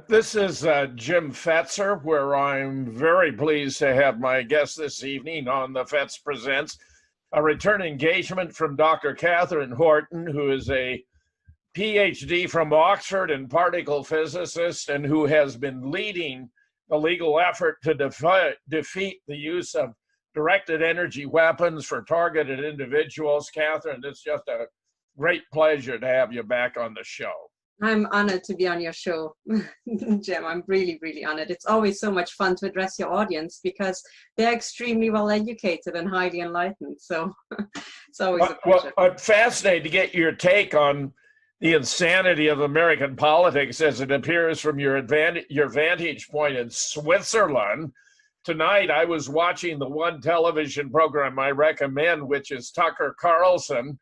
This is Jim Fetzer, where I'm very pleased to have my guest this evening on the Fetz Presents, a return engagement from Dr. Catherine Horton, who is a PhD from Oxford and particle physicist, and who has been leading the legal effort to defeat the use of directed energy weapons for targeted individuals. Catherine, it's just a great pleasure to have you back on the show. I'm honored to be on your show, Jim. I'm really, really honored. It's always so much fun to address your audience because they're extremely well educated and highly enlightened. So it's always a pleasure. Well, I'm fascinated to get your take on the insanity of American politics as it appears from your vantage point in Switzerland. Tonight, I was watching the one television program I recommend, which is Tucker Carlson.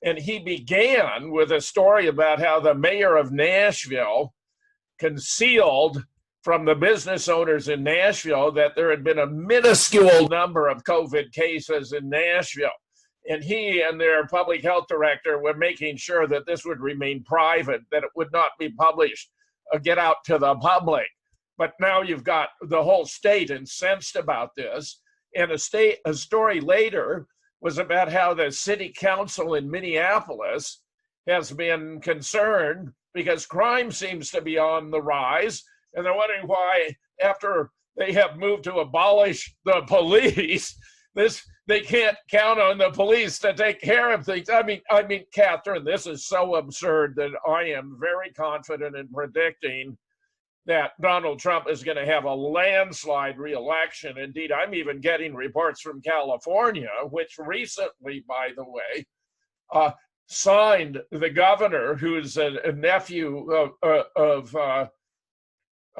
And he began with a story about how the mayor of Nashville concealed from the business owners in Nashville that there had been a minuscule number of COVID cases in Nashville. And he and their public health director were making sure that this would remain private, that it would not be published or get out to the public. But now you've got the whole state incensed about this. And a story later was about how the city council in Minneapolis has been concerned because crime seems to be on the rise. And they're wondering why, after they have moved to abolish the police, they can't count on the police to take care of things. I mean, Catherine, this is so absurd that I am very confident in predicting that Donald Trump is going to have a landslide re-election. Indeed, I'm even getting reports from California, which recently, by the way, signed the governor, who's a nephew of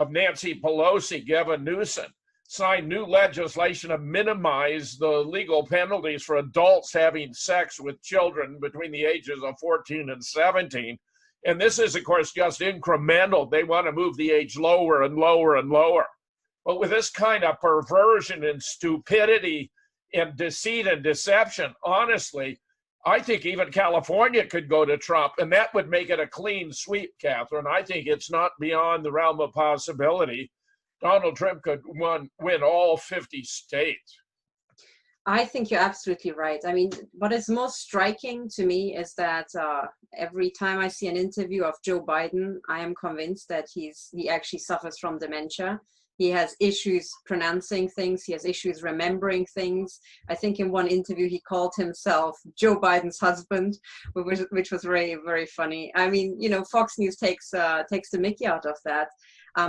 Nancy Pelosi, Gavin Newsom, signed new legislation to minimize the legal penalties for adults having sex with children between the ages of 14 and 17. And this is, of course, just incremental. They want to move the age lower and lower and lower. But with this kind of perversion and stupidity and deceit and deception, honestly, I think even California could go to Trump, and that would make it a clean sweep, Catherine. I think it's not beyond the realm of possibility. Donald Trump could win all 50 states. I think you're absolutely right. I mean, what is most striking to me is that every time I see an interview of Joe Biden, I am convinced that he actually suffers from dementia. He has issues pronouncing things. He has issues remembering things. I think in one interview, he called himself Joe Biden's husband, which was very, very funny. I mean, you know, Fox News takes the mickey out of that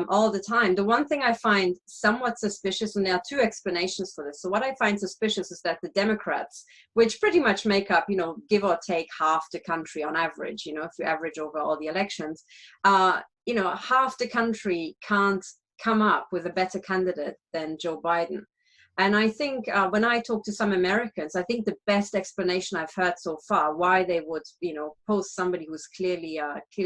all the time. The one thing I find somewhat suspicious, and there are two explanations for this. So what I find suspicious is that the Democrats, which pretty much make up, you know, give or take half the country on average, you know, if you average over all the elections, you know, half the country can't come up with a better candidate than Joe Biden. And I think when I talk to some Americans, I think the best explanation I've heard so far why they would, you know, post somebody who's clearly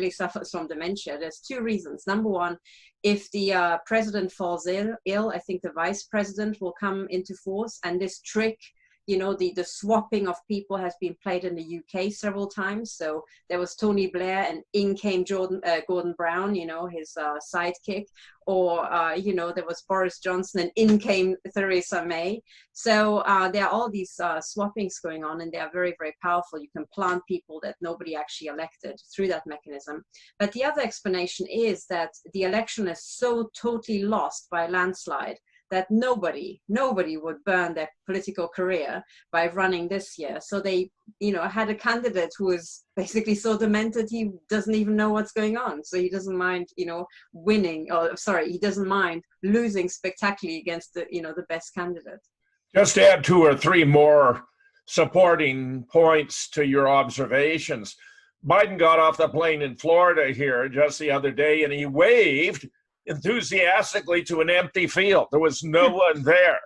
suffers from dementia. There's two reasons. Number one, if the president falls ill, I think the vice president will come into force. And this trick, you know, the swapping of people has been played in the UK several times. So there was Tony Blair and in came Gordon Brown, you know, his sidekick. Or, you know, there was Boris Johnson and in came Theresa May. So there are all these swappings going on, and they are very, very powerful. You can plant people that nobody actually elected through that mechanism. But the other explanation is that the election is so totally lost by a landslide that nobody would burn their political career by running this year. So they, you know, had a candidate who is basically so demented he doesn't even know what's going on. So he doesn't mind, you know, he doesn't mind losing spectacularly against the, you know, the best candidate. Just add two or three more supporting points to your observations. Biden got off the plane in Florida here just the other day, and he waved enthusiastically to an empty field. There was no one there.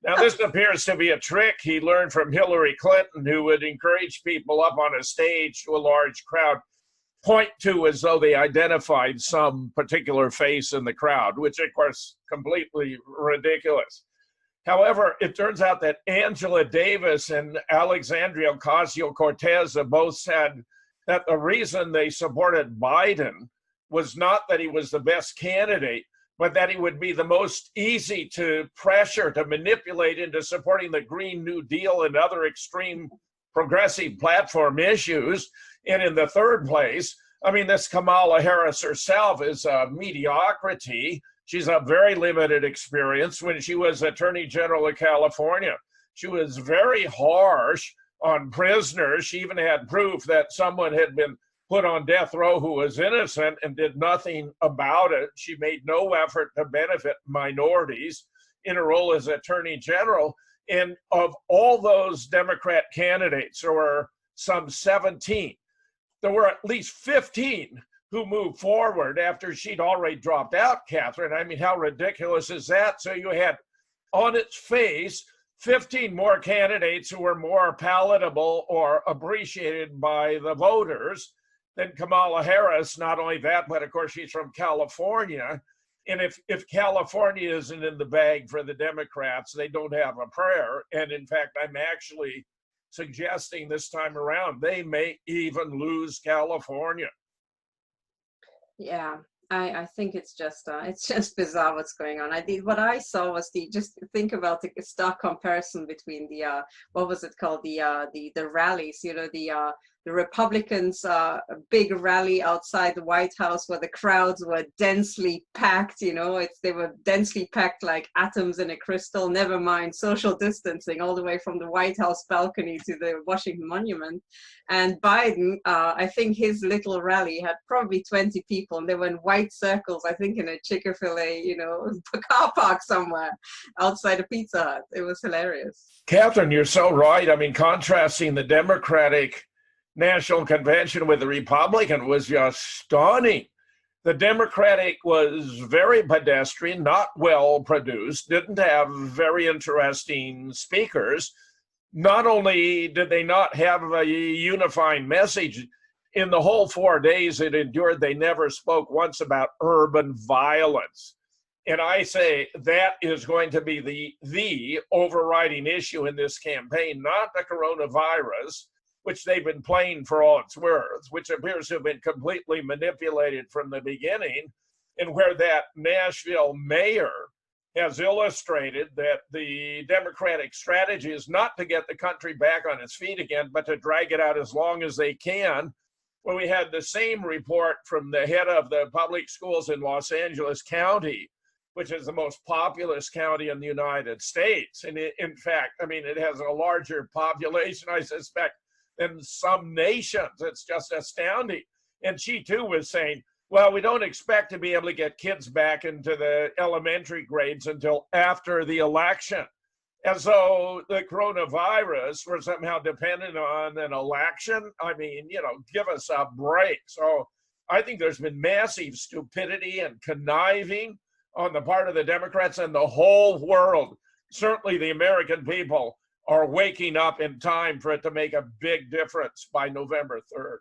Now, this appears to be a trick he learned from Hillary Clinton, who would encourage people up on a stage to a large crowd, point to as though they identified some particular face in the crowd, which, of course, completely ridiculous. However, it turns out that Angela Davis and Alexandria Ocasio-Cortez have both said that the reason they supported Biden was not that he was the best candidate, but that he would be the most easy to pressure, to manipulate into supporting the Green New Deal and other extreme progressive platform issues. And in the third place, I mean, this Kamala Harris herself is a mediocrity. She's a very limited experience. When she was Attorney General of California, she was very harsh on prisoners. She even had proof that someone had been put on death row who was innocent and did nothing about it. She made no effort to benefit minorities in her role as Attorney General. And of all those Democrat candidates, there were some 17. There were at least 15 who moved forward after she'd already dropped out, Catherine. I mean, how ridiculous is that? So you had, on its face, 15 more candidates who were more palatable or appreciated by the voters than Kamala Harris. Not only that, but of course, she's from California. And if California isn't in the bag for the Democrats, they don't have a prayer. And in fact, I'm actually suggesting this time around, they may even lose California. Yeah, I think it's just bizarre what's going on. What I saw was just think about the stark comparison between the what was it called, the rallies, you know, the Republicans big rally outside the White House where the crowds were densely packed, you know, they were densely packed like atoms in a crystal, never mind social distancing all the way from the White House balcony to the Washington Monument. And Biden, I think his little rally had probably 20 people, and they were in white circles, I think in a Chick-fil-A, you know, car park somewhere outside a Pizza Hut. It was hilarious. Catherine, you're so right. I mean, contrasting the Democratic National Convention with the Republican was just stunning. The Democratic was very pedestrian, not well produced, didn't have very interesting speakers. Not only did they not have a unifying message, in the whole 4 days it endured, they never spoke once about urban violence. And I say that is going to be the overriding issue in this campaign, not the coronavirus, which they've been playing for all it's worth, which appears to have been completely manipulated from the beginning, and where that Nashville mayor has illustrated that the Democratic strategy is not to get the country back on its feet again, but to drag it out as long as they can. When we had the same report from the head of the public schools in Los Angeles County, which is the most populous county in the United States. And in fact, I mean, it has a larger population, I suspect, than some nations. It's just astounding. And she too was saying, well, we don't expect to be able to get kids back into the elementary grades until after the election. And so the coronavirus, we're somehow dependent on an election. I mean, you know, give us a break. So I think there's been massive stupidity and conniving on the part of the Democrats, and the whole world, certainly the American people, are waking up in time for it to make a big difference by November 3rd.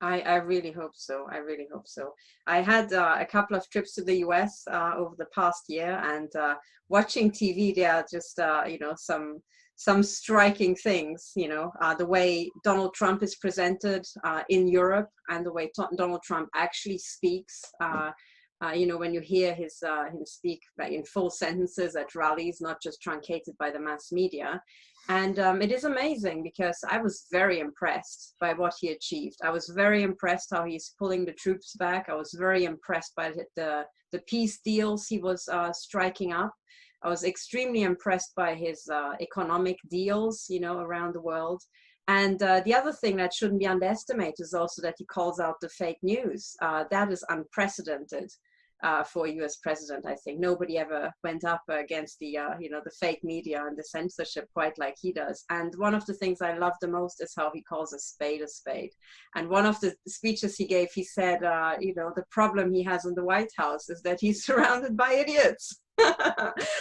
I really hope so. I really hope so. I had a couple of trips to the US over the past year, and watching TV, there are just, you know, some striking things, you know, the way Donald Trump is presented in Europe, and the way Donald Trump actually speaks. You know, when you hear him speak in full sentences at rallies, not just truncated by the mass media. And it is amazing, because I was very impressed by what he achieved. I was very impressed how he's pulling the troops back. I was very impressed by the peace deals he was striking up. I was extremely impressed by his economic deals, you know, around the world. And the other thing that shouldn't be underestimated is also that he calls out the fake news. That is unprecedented. For a US president. I think nobody ever went up against the, you know, the fake media and the censorship quite like he does. And one of the things I love the most is how he calls a spade a spade. And one of the speeches he gave, he said, you know, the problem he has in the White House is that he's surrounded by idiots.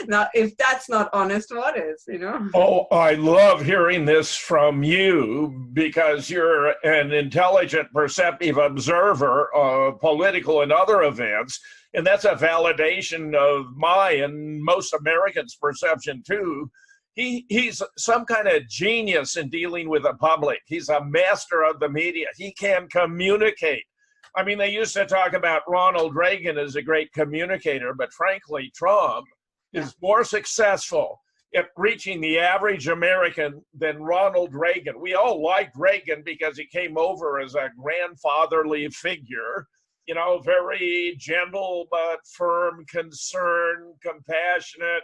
Now, if that's not honest, what is, you know? Oh, I love hearing this from you, because you're an intelligent, perceptive observer of political and other events. And that's a validation of my and most Americans' perception too. He's some kind of genius in dealing with the public. He's a master of the media. He can communicate I mean, they used to talk about Ronald Reagan as a great communicator, but frankly, Trump is more successful at reaching the average American than Ronald Reagan. We all liked Reagan because he came over as a grandfatherly figure, you know, very gentle but firm, concerned, compassionate.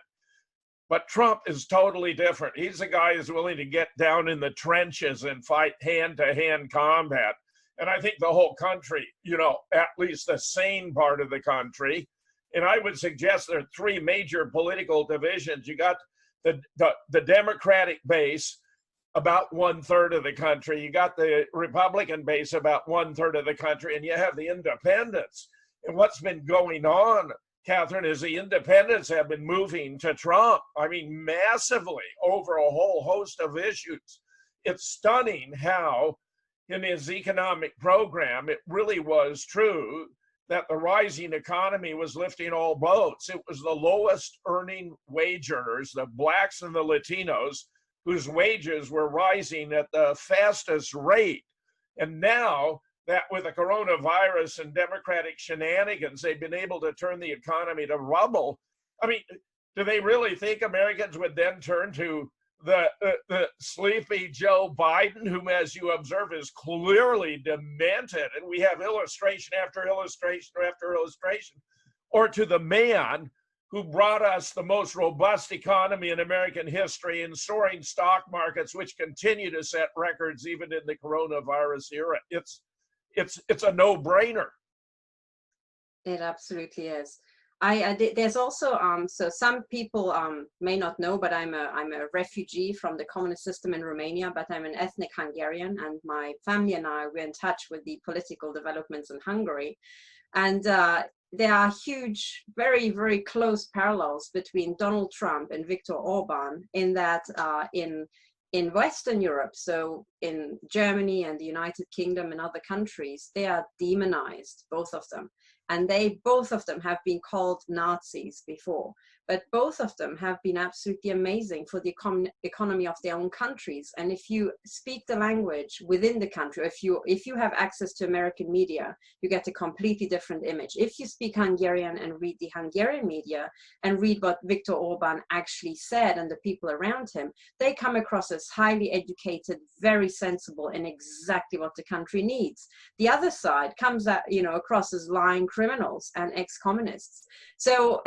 But Trump is totally different. He's a guy who's willing to get down in the trenches and fight hand-to-hand combat. And I think the whole country, you know, at least the sane part of the country, and I would suggest there are three major political divisions. You got the Democratic base, about 1/3 of the country. You got the Republican base, about 1/3 of the country, and you have the independents. And what's been going on, Catherine, is the independents have been moving to Trump. I mean, massively over a whole host of issues. It's stunning how in his economic program, it really was true that the rising economy was lifting all boats. It was the lowest earning wage earners, the blacks and the Latinos, whose wages were rising at the fastest rate. And now that with the coronavirus and Democratic shenanigans, they've been able to turn the economy to rubble. I mean, do they really think Americans would then turn to the sleepy Joe Biden, whom, as you observe, is clearly demented, and we have illustration after illustration after illustration, or to the man who brought us the most robust economy in American history and soaring stock markets, which continue to set records even in the coronavirus era? It's a no-brainer. It absolutely is. There's also so some people may not know, but I'm a refugee from the communist system in Romania, but I'm an ethnic Hungarian, and my family and I were in touch with the political developments in Hungary, and there are huge, very, very close parallels between Donald Trump and Viktor Orban in that in Western Europe, so in Germany and the United Kingdom and other countries, they are demonized, both of them. And both of them have been called Nazis before, but both of them have been absolutely amazing for the economy of their own countries. And if you speak the language within the country, if you have access to American media, you get a completely different image. If you speak Hungarian and read the Hungarian media and read what Viktor Orban actually said and the people around him, they come across as highly educated, very sensible, and exactly what the country needs. The other side comes out, across as lying criminals and ex-communists. So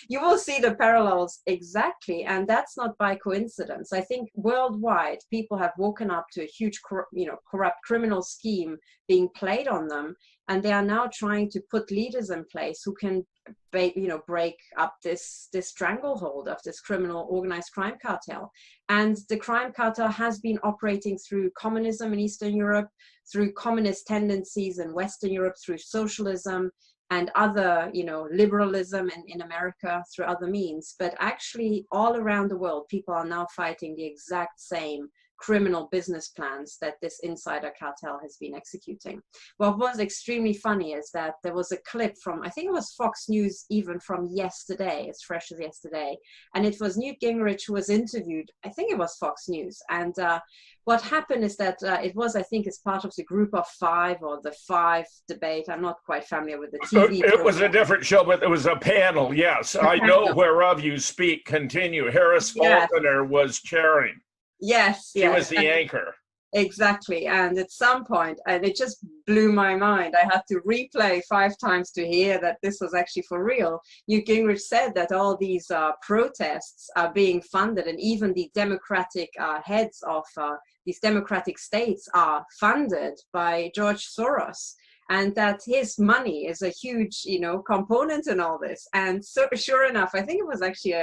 you will see the parallels exactly, and that's not by coincidence. I think worldwide people have woken up to a huge, corrupt criminal scheme being played on them, and they are now trying to put leaders in place who can, break up this stranglehold of this criminal organized crime cartel. And the crime cartel has been operating through communism in Eastern Europe, through communist tendencies in Western Europe, through socialism, and other, liberalism in America through other means. But actually all around the world, people are now fighting the exact same criminal business plans that this insider cartel has been executing. What was extremely funny is that there was a clip from, I think it was Fox News, even from yesterday, as fresh as yesterday, and it was Newt Gingrich who was interviewed. I think it was Fox News, and what happened is that it was, I think, as part of the Group of Five or the Five debate. I'm not quite familiar with the TV. It was a different show, but there was a panel. Yes, I know whereof you speak. Continue. Harris Faulkner was chairing. Yes, she was the anchor. Exactly. And at some point, and it just blew my mind, I had to replay 5 times to hear that this was actually for real. Newt Gingrich said that all these protests are being funded, and even the democratic heads of these democratic states are funded by George Soros, and that his money is a huge, component in all this. And so, sure enough, I think it was actually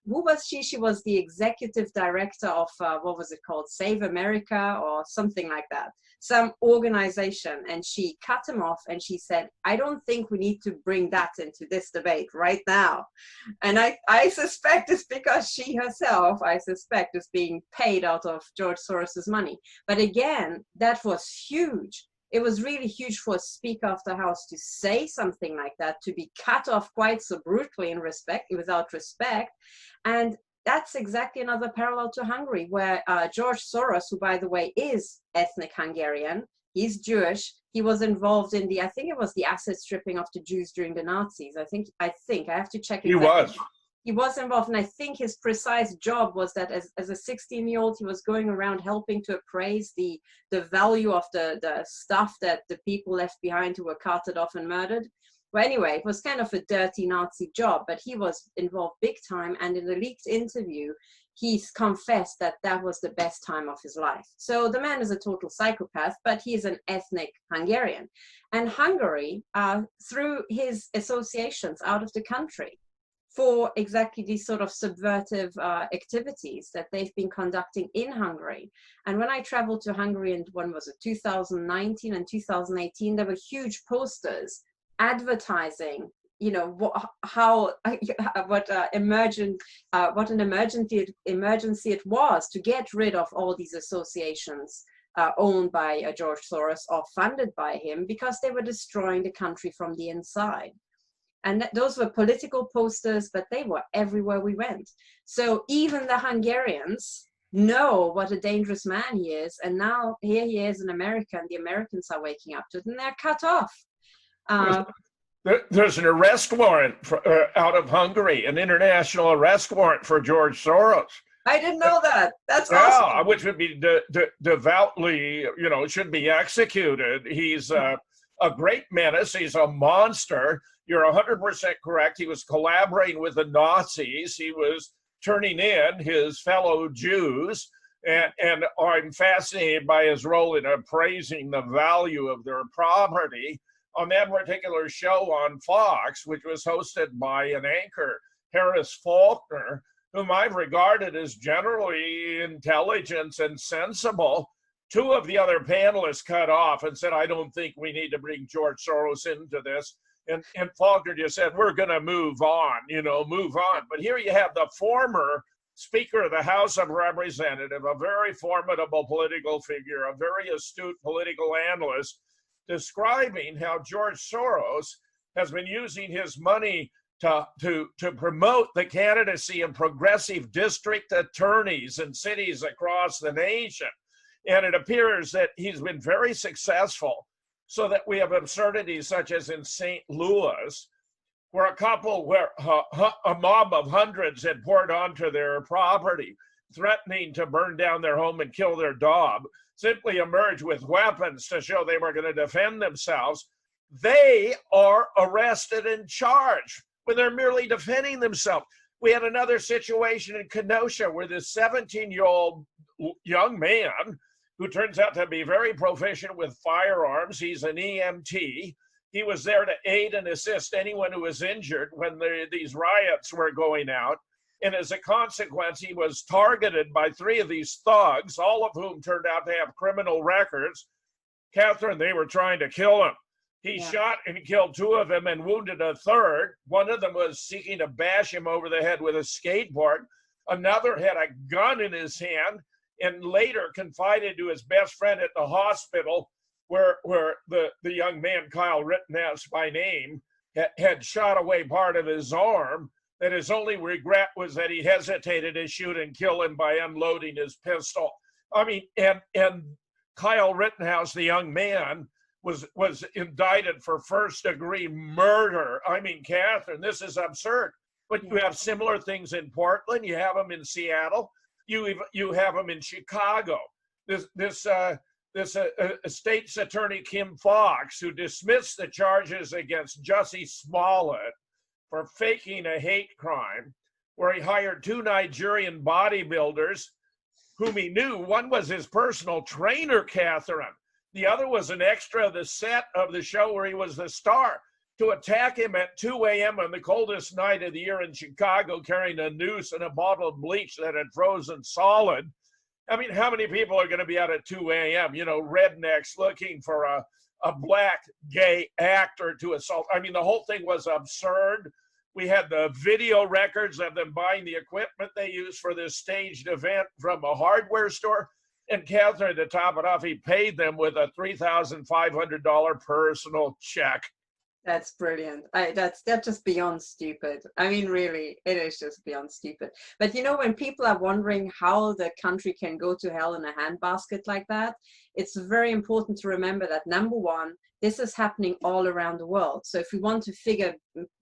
who was she? She was the executive director of what was it called, Save America or something like that, some organization. And she cut him off and she said, "I don't think we need to bring that into this debate right now." And I suspect it's because she herself, I suspect, is being paid out of George Soros's money. But again, that was huge. It was really huge for a Speaker of the House to say something like that, to be cut off quite so brutally and without respect. And that's exactly another parallel to Hungary, where George Soros, who, by the way, is ethnic Hungarian, He's Jewish. He was involved in I think it was the asset stripping of the Jews during the Nazis. I think, I have to check exactly. He was. He was involved, and I think his precise job was that as a 16-year-old, he was going around helping to appraise the value of the stuff that the people left behind who were carted off and murdered. Well, anyway, it was kind of a dirty Nazi job, but he was involved big time, and in a leaked interview, he's confessed that that was the best time of his life. So the man is a total psychopath, but he is an ethnic Hungarian. And Hungary, through his associations out of the country, for exactly these sort of subversive activities that they've been conducting in Hungary. And when I traveled to Hungary, and when was it, 2019 and 2018, there were huge posters advertising, you know, what an emergency it was to get rid of all these associations owned by George Soros or funded by him, because they were destroying the country from the inside. And those were political posters, but they were everywhere we went. So even the Hungarians know what a dangerous man he is. And now here he is in America, and the Americans are waking up to it, and they're cut off. There's an arrest warrant out of Hungary, an international arrest warrant for George Soros. I didn't know that. That's awesome. Which would be devoutly, you know, should be executed. He's a great menace. He's a monster. You're 100% correct. He was collaborating with the Nazis. He was turning in his fellow Jews. And I'm fascinated by his role in appraising the value of their property. On that particular show on Fox, which was hosted by an anchor, Harris Faulkner, whom I've regarded as generally intelligent and sensible, two of the other panelists cut off and said, I don't think we need to bring George Soros into this. And Faulkner just said, we're going to move on, move on. But here you have the former Speaker of the House of Representatives, a very formidable political figure, a very astute political analyst, describing how George Soros has been using his money to promote the candidacy of progressive district attorneys in cities across the nation. And it appears that he's been very successful, so that we have absurdities such as in St. Louis, where a mob of hundreds had poured onto their property, threatening to burn down their home and kill their dog, simply emerged with weapons to show they were going to defend themselves. They are arrested and charged when they're merely defending themselves. We had another situation in Kenosha where this 17-year-old young man, who turns out to be very proficient with firearms, he's an EMT. He was there to aid and assist anyone who was injured when these riots were going out. And as a consequence, he was targeted by three of these thugs, all of whom turned out to have criminal records. Catherine, they were trying to kill him. He shot and killed two of them and wounded a third. One of them was seeking to bash him over the head with a skateboard. Another had a gun in his hand and later confided to his best friend at the hospital where the young man, Kyle Rittenhouse by name, had shot away part of his arm, that his only regret was that he hesitated to shoot and kill him by unloading his pistol. I mean, and Kyle Rittenhouse, the young man, was indicted for first-degree murder. I mean, Catherine, this is absurd. But you have similar things in Portland. You have them in Seattle. You have them in Chicago. This state's attorney, Kim Foxx, who dismissed the charges against Jussie Smollett for faking a hate crime, where he hired two Nigerian bodybuilders whom he knew. One was his personal trainer, Catherine. The other was an extra of the set of the show where he was the star, to attack him at 2 a.m. on the coldest night of the year in Chicago, carrying a noose and a bottle of bleach that had frozen solid. I mean, how many people are going to be out at 2 a.m., rednecks looking for a black gay actor to assault? I mean, the whole thing was absurd. We had the video records of them buying the equipment they used for this staged event from a hardware store. And Catherine, to top it off, he paid them with a $3,500 personal check. That's brilliant. That's just beyond stupid. I mean, really, it is just beyond stupid. But you know, when people are wondering how the country can go to hell in a handbasket like that, it's very important to remember that, number one, this is happening all around the world. So if we want to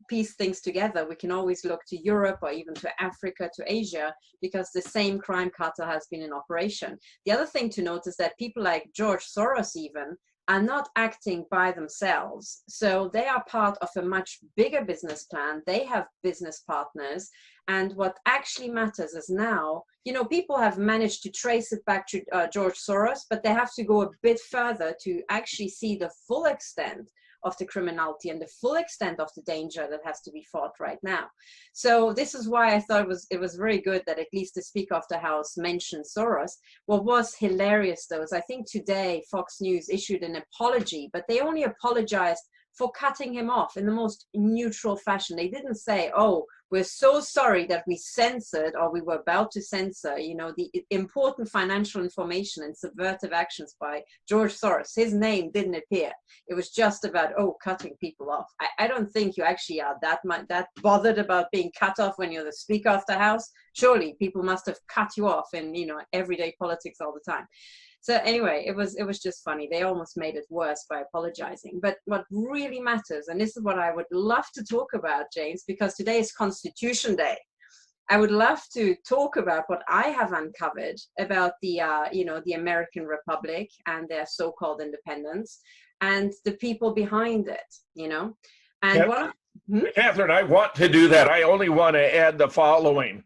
piece things together, we can always look to Europe or even to Africa, to Asia, because the same crime cartel has been in operation. The other thing to note is that people like George Soros even are not acting by themselves. So they are part of a much bigger business plan. They have business partners. And what actually matters is now, you know, people have managed to trace it back to George Soros, but they have to go a bit further to actually see the full extent of the criminality and the full extent of the danger that has to be fought right now. So this is why I thought it was very good that at least the Speaker of the House mentioned Soros. What was hilarious though is I think today Fox News issued an apology, but they only apologized for cutting him off in the most neutral fashion. They didn't say, oh, we're so sorry that we censored or we were about to censor, you know, the important financial information and subversive actions by George Soros. His name didn't appear. It was just about, oh, cutting people off. I don't think you actually are that bothered about being cut off when you're the Speaker of the House. Surely people must have cut you off in, you know, everyday politics all the time. So anyway, it was just funny. They almost made it worse by apologizing. But what really matters, and this is what I would love to talk about, James, because today is Constitution Day. I would love to talk about what I have uncovered about the, you know, the American Republic and their so-called independence and the people behind it, you know. And Catherine, I want to do that. I only want to add the following.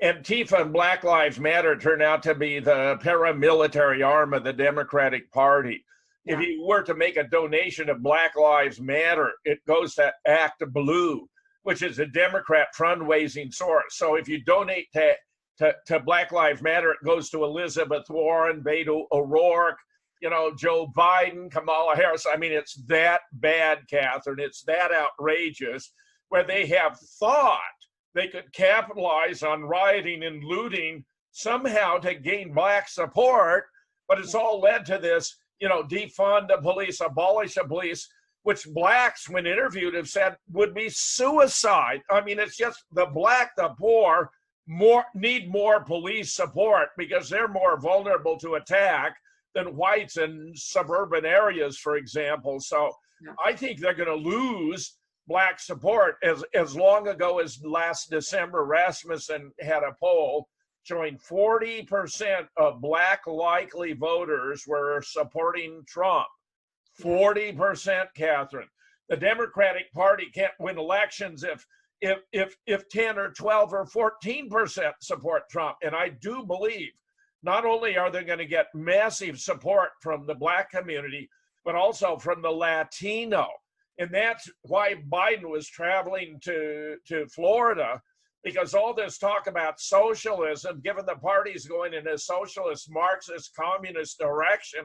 Antifa and Black Lives Matter turn out to be the paramilitary arm of the Democratic Party. Yeah. If you were to make a donation to Black Lives Matter, it goes to Act Blue, which is a Democrat fundraising source. So if you donate to Black Lives Matter, it goes to Elizabeth Warren, Beto O'Rourke, you know, Joe Biden, Kamala Harris. I mean, it's that bad, Catherine. It's that outrageous, where they have thought they could capitalize on rioting and looting somehow to gain Black support, but it's all led to this, you know, defund the police, abolish the police, which Blacks, when interviewed, have said would be suicide. I mean, it's just the Black, the poor, need more police support because they're more vulnerable to attack than whites in suburban areas, for example. So yeah. I think they're going to lose Black support. As long ago as last December, Rasmussen had a poll showing 40% of Black likely voters were supporting Trump. 40%, Catherine. The Democratic Party can't win elections if 10 or 12 or 14% support Trump. And I do believe not only are they going to get massive support from the Black community, but also from the Latino. And that's why Biden was traveling to Florida, because all this talk about socialism, given the party's going in a socialist, Marxist, communist direction,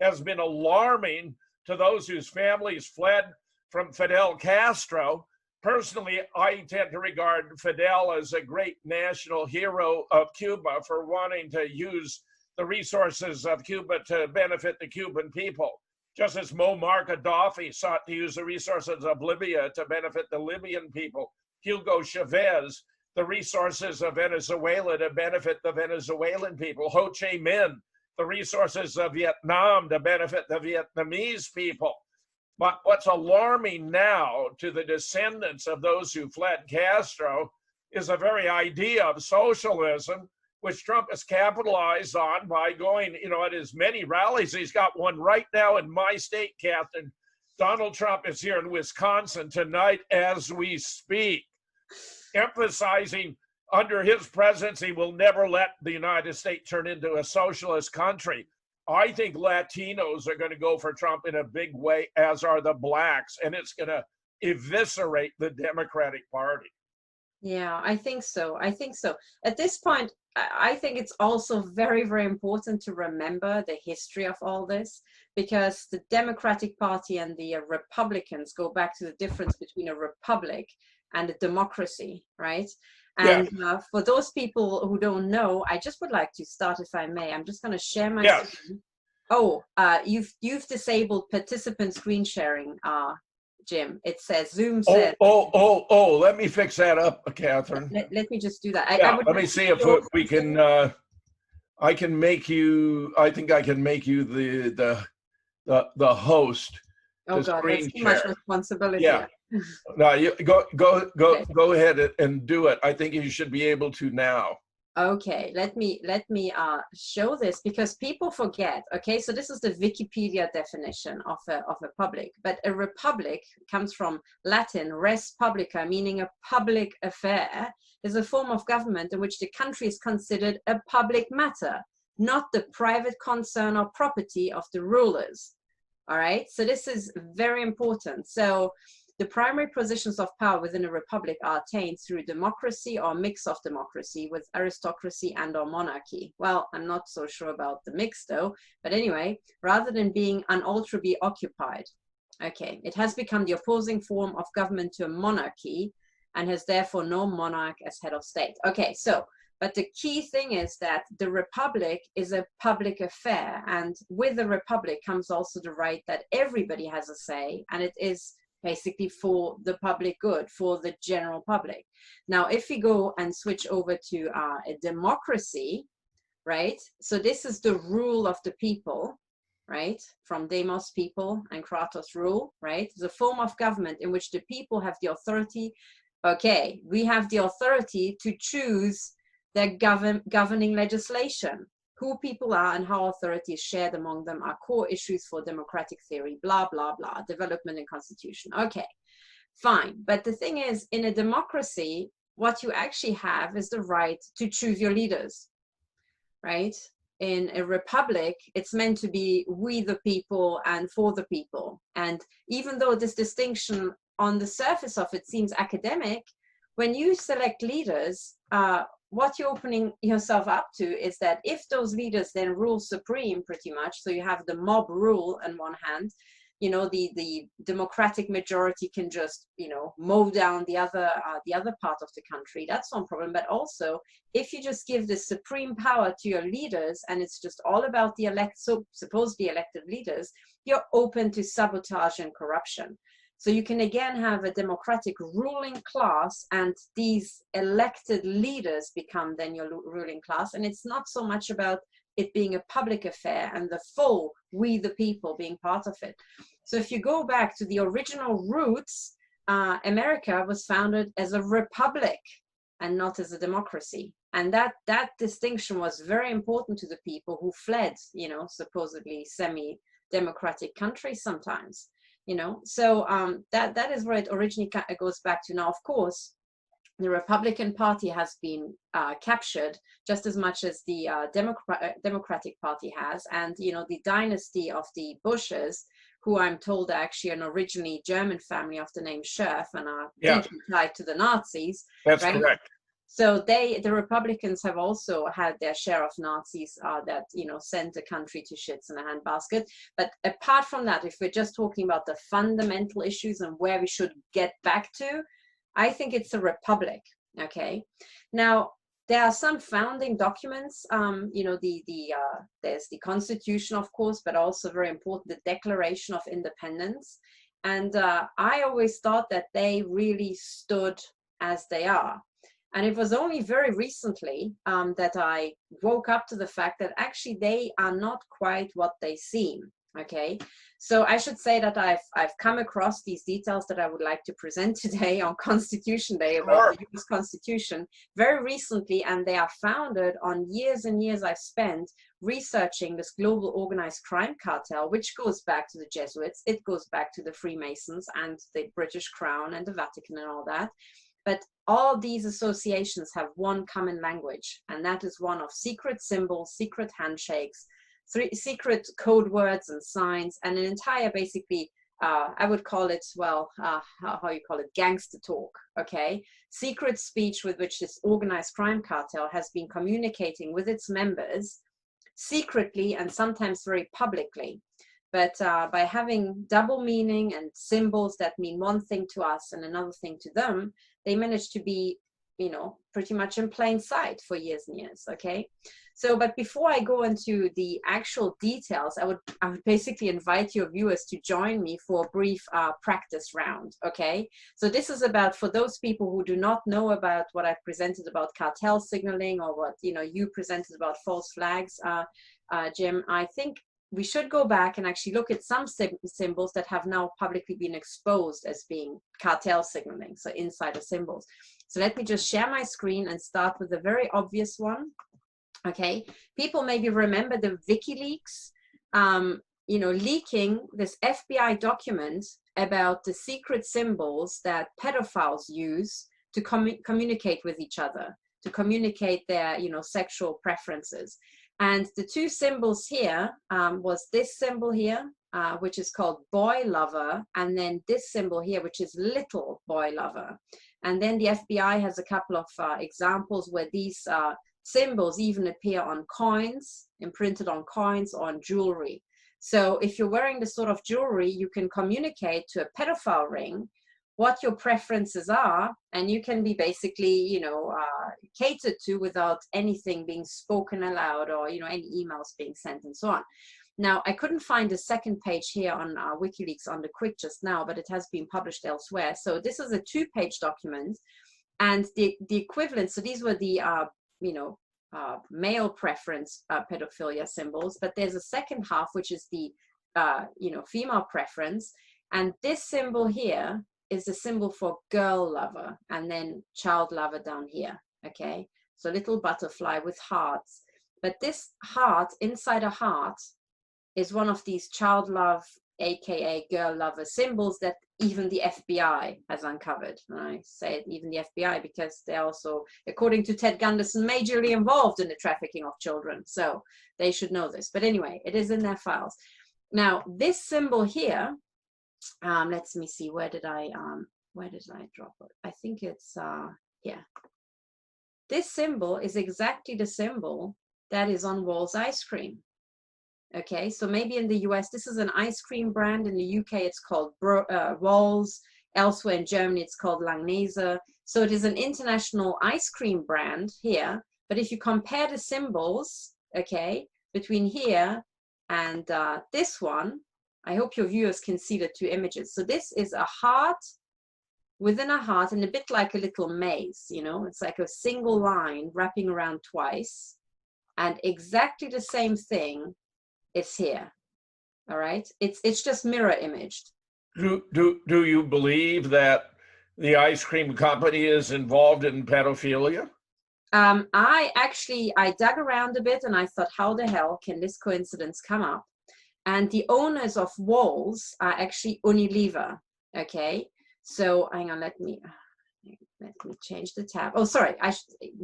has been alarming to those whose families fled from Fidel Castro. Personally, I tend to regard Fidel as a great national hero of Cuba for wanting to use the resources of Cuba to benefit the Cuban people. Just as Muammar Gaddafi sought to use the resources of Libya to benefit the Libyan people, Hugo Chavez, the resources of Venezuela to benefit the Venezuelan people, Ho Chi Minh, the resources of Vietnam to benefit the Vietnamese people. But what's alarming now to the descendants of those who fled Castro is the very idea of socialism, which Trump has capitalized on by going, you know, at his many rallies. He's got one right now in my state, Catherine. Donald Trump is here in Wisconsin tonight as we speak, emphasizing under his presidency will never let the United States turn into a socialist country. I think Latinos are going to go for Trump in a big way, as are the Blacks, and it's going to eviscerate the Democratic Party. Yeah, I think so. I think so. At this point, I think it's also very, very important to remember the history of all this, because the Democratic Party and the Republicans go back to the difference between a republic and a democracy, right? And for those people who don't know, I just would like to start, if I may. I'm just going to share my screen. Oh, you've disabled participant screen sharing, Jim. It says, Zoom Oh, says. let me fix that up, Catherine. Let me just do that. Yeah, I would let me see if we can, I can make you, I think I can make you the host. Oh to God, that's screen too much share. responsibility. Yeah. No, you go Okay. ahead and do it. I think you should be able to now. Okay, let me show this, because people forget. Okay, so this is the Wikipedia definition of a public, but a republic comes from Latin res publica, meaning a public affair. Is a form of government in which the country is considered a public matter, not the private concern or property of the rulers. All right, so this is very important. So the primary positions of power within a republic are attained through democracy or mix of democracy with aristocracy and or monarchy. Well, I'm not so sure about the mix though, but anyway, rather than being unalterably occupied. Okay, it has become the opposing form of government to a monarchy and has therefore no monarch as head of state. Okay, so, but the key thing is that the republic is a public affair, and with the republic comes also the right that everybody has a say, and it is basically for the public good, for the general public. Now, if we go and switch over to a democracy, right? So this is the rule of the people, right? From demos, people, and kratos, rule, right? It's a form of government in which the people have the authority. Okay, we have the authority to choose their governing legislation. Who people are and how authority is shared among them are core issues for democratic theory, blah, blah, blah, development and constitution. Okay, fine. But the thing is, in a democracy, what you actually have is the right to choose your leaders, right? In a republic, it's meant to be we the people and for the people. And even though this distinction on the surface of it seems academic, when you select leaders, what you're opening yourself up to is that if those leaders then rule supreme pretty much, so you have the mob rule on one hand, you know, the democratic majority can just, you know, mow down the other part of the country. That's one problem. But also, if you just give the supreme power to your leaders and it's just all about the supposedly elected leaders, you're open to sabotage and corruption. So you can again have a democratic ruling class, and these elected leaders become then your ruling class. And it's not so much about it being a public affair and the full we the people being part of it. So if you go back to the original roots, America was founded as a republic and not as a democracy. And that distinction was very important to the people who fled, you know, supposedly semi-democratic countries sometimes. You know, so that is where it originally goes back to. Now, of course, the Republican Party has been captured just as much as the Democratic Party has. And, you know, the dynasty of the Bushes, who I'm told are actually an originally German family of the name Scherf and are deeply tied to the Nazis. That's right? correct. So the Republicans have also had their share of Nazis that, you know, sent the country to shits in a handbasket. But apart from that, if we're just talking about the fundamental issues and where we should get back to, I think it's a republic. Okay. Now, there are some founding documents, you know, there's the Constitution, of course, but also very important, the Declaration of Independence. And I always thought that they really stood as they are. And it was only very recently that I woke up to the fact that actually they are not quite what they seem. Okay, so I should say that I've come across these details that I would like to present today on Constitution Day about the US Constitution very recently, and they are founded on years and years I've spent researching this global organized crime cartel, which goes back to the Jesuits, it goes back to the Freemasons and the British Crown and the Vatican and all that. But all these associations have one common language, and that is one of secret symbols, secret handshakes, secret code words and signs, and an entire, basically, I would call it, well, how you call it, gangster talk, okay? Secret speech with which this organized crime cartel has been communicating with its members secretly and sometimes very publicly. But by having double meaning and symbols that mean one thing to us and another thing to them, they managed to be, you know, pretty much in plain sight for years and years, okay? So, but before I go into the actual details, I would basically invite your viewers to join me for a brief practice round, okay? So this is about, for those people who do not know about what I've presented about cartel signaling, or what, you know, you presented about false flags, Jim, I think we should go back and actually look at some symbols that have now publicly been exposed as being cartel signaling, so insider symbols. So let me just share my screen and start with the very obvious one. Okay, people maybe remember the Wikileaks, you know, leaking this FBI document about the secret symbols that pedophiles use to communicate with each other, to communicate their, you know, sexual preferences. And the two symbols here was this symbol here, which is called boy lover, and then this symbol here, which is little boy lover. And then the FBI has a couple of examples where these symbols even appear on coins, imprinted on coins, or on jewelry. So if you're wearing this sort of jewelry, you can communicate to a pedophile ring what your preferences are, and you can be basically, you know, catered to without anything being spoken aloud, or, you know, any emails being sent and so on. Now, I couldn't find a second page here on WikiLeaks on the quick just now, but it has been published elsewhere. So this is a 2-page document, and the equivalent, so these were the, you know, male preference pedophilia symbols, but there's a second half, which is the, you know, female preference. And this symbol here is the symbol for girl lover, and then child lover down here, okay? So little butterfly with hearts. But this heart, inside a heart, is one of these child love, aka girl lover symbols that even the FBI has uncovered. And I say even the FBI because they're also, according to Ted Gunderson, majorly involved in the trafficking of children. So they should know this. But anyway, it is in their files. Now, this symbol here, let me see, where did I drop it? I think it's here. This symbol is exactly the symbol that is on Wall's ice cream. Okay, so maybe in the US, this is an ice cream brand. In the UK, it's called Wall's. Elsewhere in Germany, it's called Langnese. So it is an international ice cream brand here. But if you compare the symbols, okay, between here and this one, I hope your viewers can see the two images. So this is a heart within a heart, and a bit like a little maze, you know, it's like a single line wrapping around twice, and exactly the same thing is here. All right, it's just mirror imaged. Do you believe that the ice cream company is involved in pedophilia? I dug around a bit, and I thought, how the hell can this coincidence come up? And the owners of Wall's are actually Unilever. Okay, so hang on, let me change the tab. Oh, sorry.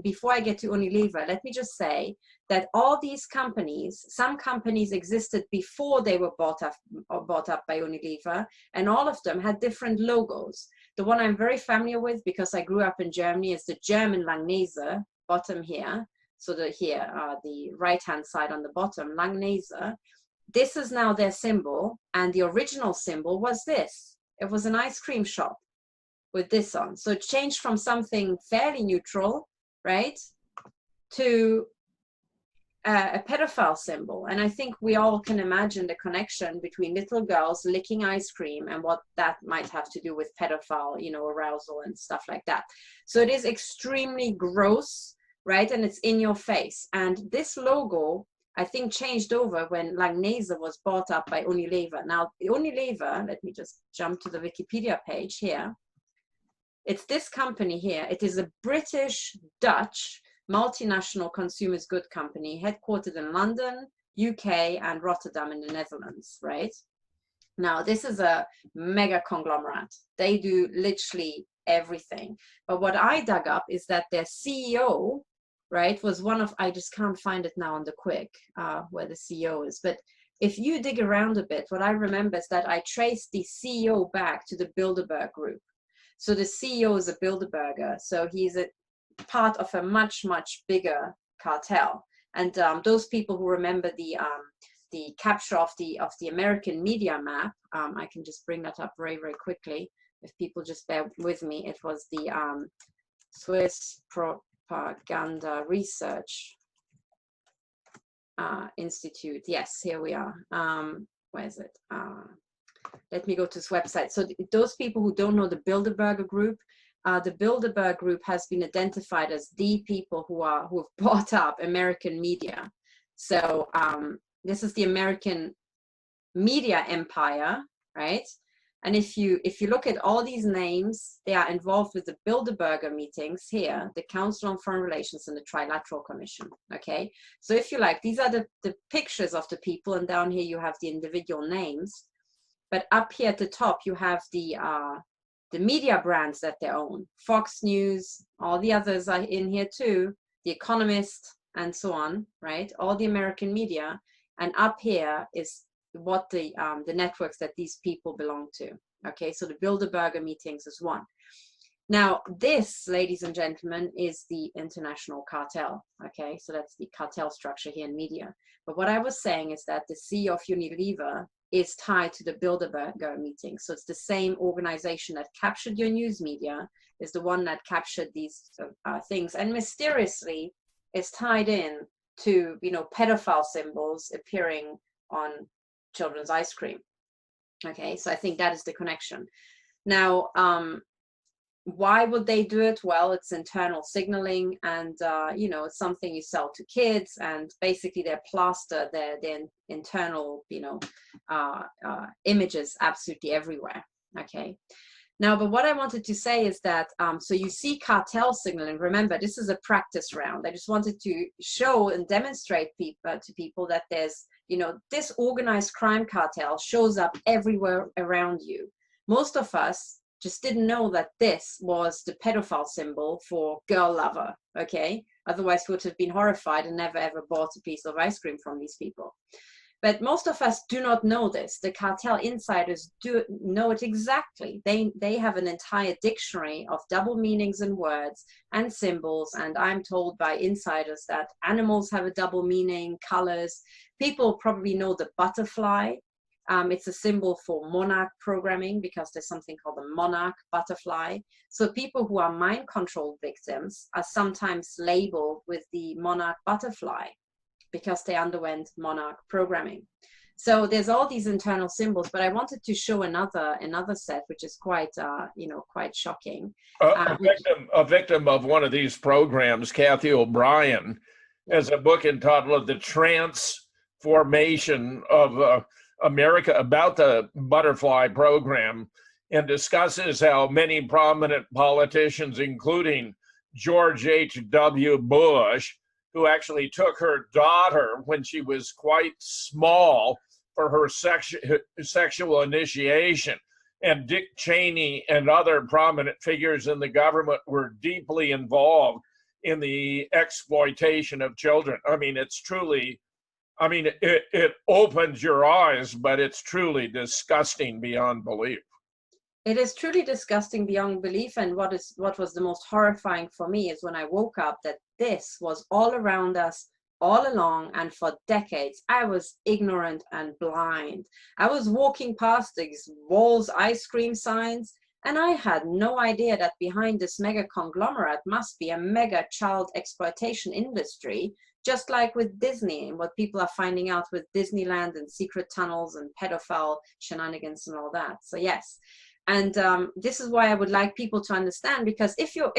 Before I get to Unilever, let me just say that all these companies, some companies existed before they were bought up by Unilever, and all of them had different logos. The one I'm very familiar with, because I grew up in Germany, is the German Langnese, bottom here. So the right-hand side on the bottom, Langnese. This is now their symbol, and the original symbol was this. It was an ice cream shop with this on. So it changed from something fairly neutral, right, to a pedophile symbol. And I think we all can imagine the connection between little girls licking ice cream and what that might have to do with pedophile, you know, arousal and stuff like that. So it is extremely gross, right? And it's in your face. And this logo, I think, changed over when Langnese was bought up by Unilever. Now, Unilever, let me just jump to the Wikipedia page here. It's this company here. It is a British-Dutch multinational consumers good company headquartered in London, UK, and Rotterdam in the Netherlands, right? Now, this is a mega conglomerate. They do literally everything. But what I dug up is that their CEO, right, was one of, I just can't find it now on the quick where the CEO is. But if you dig around a bit, what I remember is that I traced the CEO back to the Bilderberg group. So the CEO is a Bilderberger. So he's a part of a much, much bigger cartel. And those people who remember the capture of the American media map, I can just bring that up very, very quickly. If people just bear with me, it was the Swiss Propaganda Research Institute. Yes, here we are. Where is it? Let me go to this website. So those people who don't know the Bilderberg group, the Bilderberg group has been identified as the people who have bought up American media. So this is the American media empire, right? And if you look at all these names, they are involved with the Bilderberger meetings here, the Council on Foreign Relations and the Trilateral Commission, okay? So if you like, these are the pictures of the people, and down here you have the individual names. But up here at the top, you have the media brands that they own. Fox News, all the others are in here too, The Economist, and so on, right? All the American media. And up here is what the networks that these people belong to. Okay, so the Bilderberger meetings is one. Now, this, ladies and gentlemen, is the international cartel. Okay, so that's the cartel structure here in media. But what I was saying is that the CEO of Unilever is tied to the Bilderberger meeting. So it's the same organization that captured your news media, is the one that captured these things, and mysteriously is tied in to, you know, pedophile symbols appearing on children's ice cream. Okay, so I think that is the connection. Now, why would they do it? Well, it's internal signaling, and you know, it's something you sell to kids, and basically they plaster their internal, you know, images absolutely everywhere. Okay. Now, but what I wanted to say is that, so you see cartel signaling. Remember, this is a practice round. I just wanted to show and demonstrate to people that there's, you know, this organized crime cartel shows up everywhere around you. Most of us just didn't know that this was the pedophile symbol for girl lover, okay? Otherwise, we would have been horrified and never ever bought a piece of ice cream from these people. But most of us do not know this. The cartel insiders do know it exactly. They have an entire dictionary of double meanings in words and symbols. And I'm told by insiders that animals have a double meaning, colors. People probably know the butterfly. It's a symbol for monarch programming, because there's something called the monarch butterfly. So people who are mind control victims are sometimes labeled with the monarch butterfly, because they underwent monarch programming. So there's all these internal symbols, but I wanted to show another set, which is quite, you know, quite shocking. A victim of one of these programs, Kathy O'Brien, has a book entitled "The Transformation of America," about the butterfly program, and discusses how many prominent politicians, including George H.W. Bush, who actually took her daughter when she was quite small for her sexual initiation, and Dick Cheney and other prominent figures in the government were deeply involved in the exploitation of children. I mean, it's truly, I mean, it opens your eyes, but it's truly disgusting beyond belief. It is truly disgusting beyond belief. And what was the most horrifying for me is when I woke up that this was all around us all along, and for decades I was ignorant and blind. I was walking past these Walls ice cream signs, and I had no idea that behind this mega conglomerate must be a mega child exploitation industry, just like with Disney and what people are finding out with Disneyland and secret tunnels and pedophile shenanigans and all that. So yes. And this is why I would like people to understand, because if you're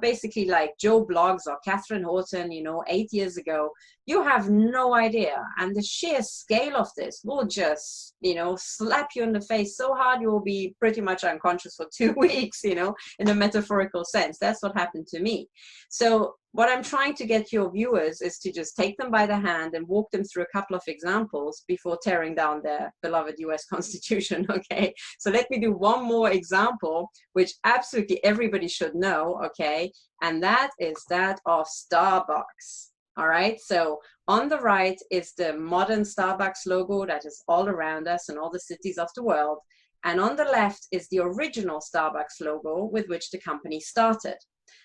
basically like Joe Bloggs or Catherine Horton, you know, 8 years ago, you have no idea. And the sheer scale of this will just, you know, slap you in the face so hard you will be pretty much unconscious for 2 weeks, you know, in a metaphorical sense. That's what happened to me. So what I'm trying to get your viewers is to just take them by the hand and walk them through a couple of examples before tearing down their beloved US Constitution, okay? So let me do one more example, which absolutely everybody should know, okay? And that is that of Starbucks, all right? So on the right is the modern Starbucks logo that is all around us in all the cities of the world. And on the left is the original Starbucks logo with which the company started.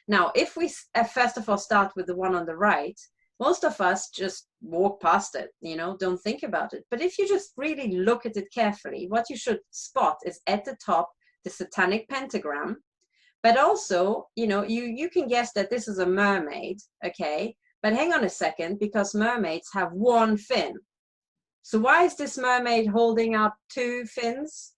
Now, if we first of all start with the one on the right, most of us just walk past it, you know, don't think about it. But if you just really look at it carefully, what you should spot is at the top, the Satanic pentagram. But also, you know, you can guess that this is a mermaid, okay? But hang on a second, because mermaids have one fin. So why is this mermaid holding up two fins?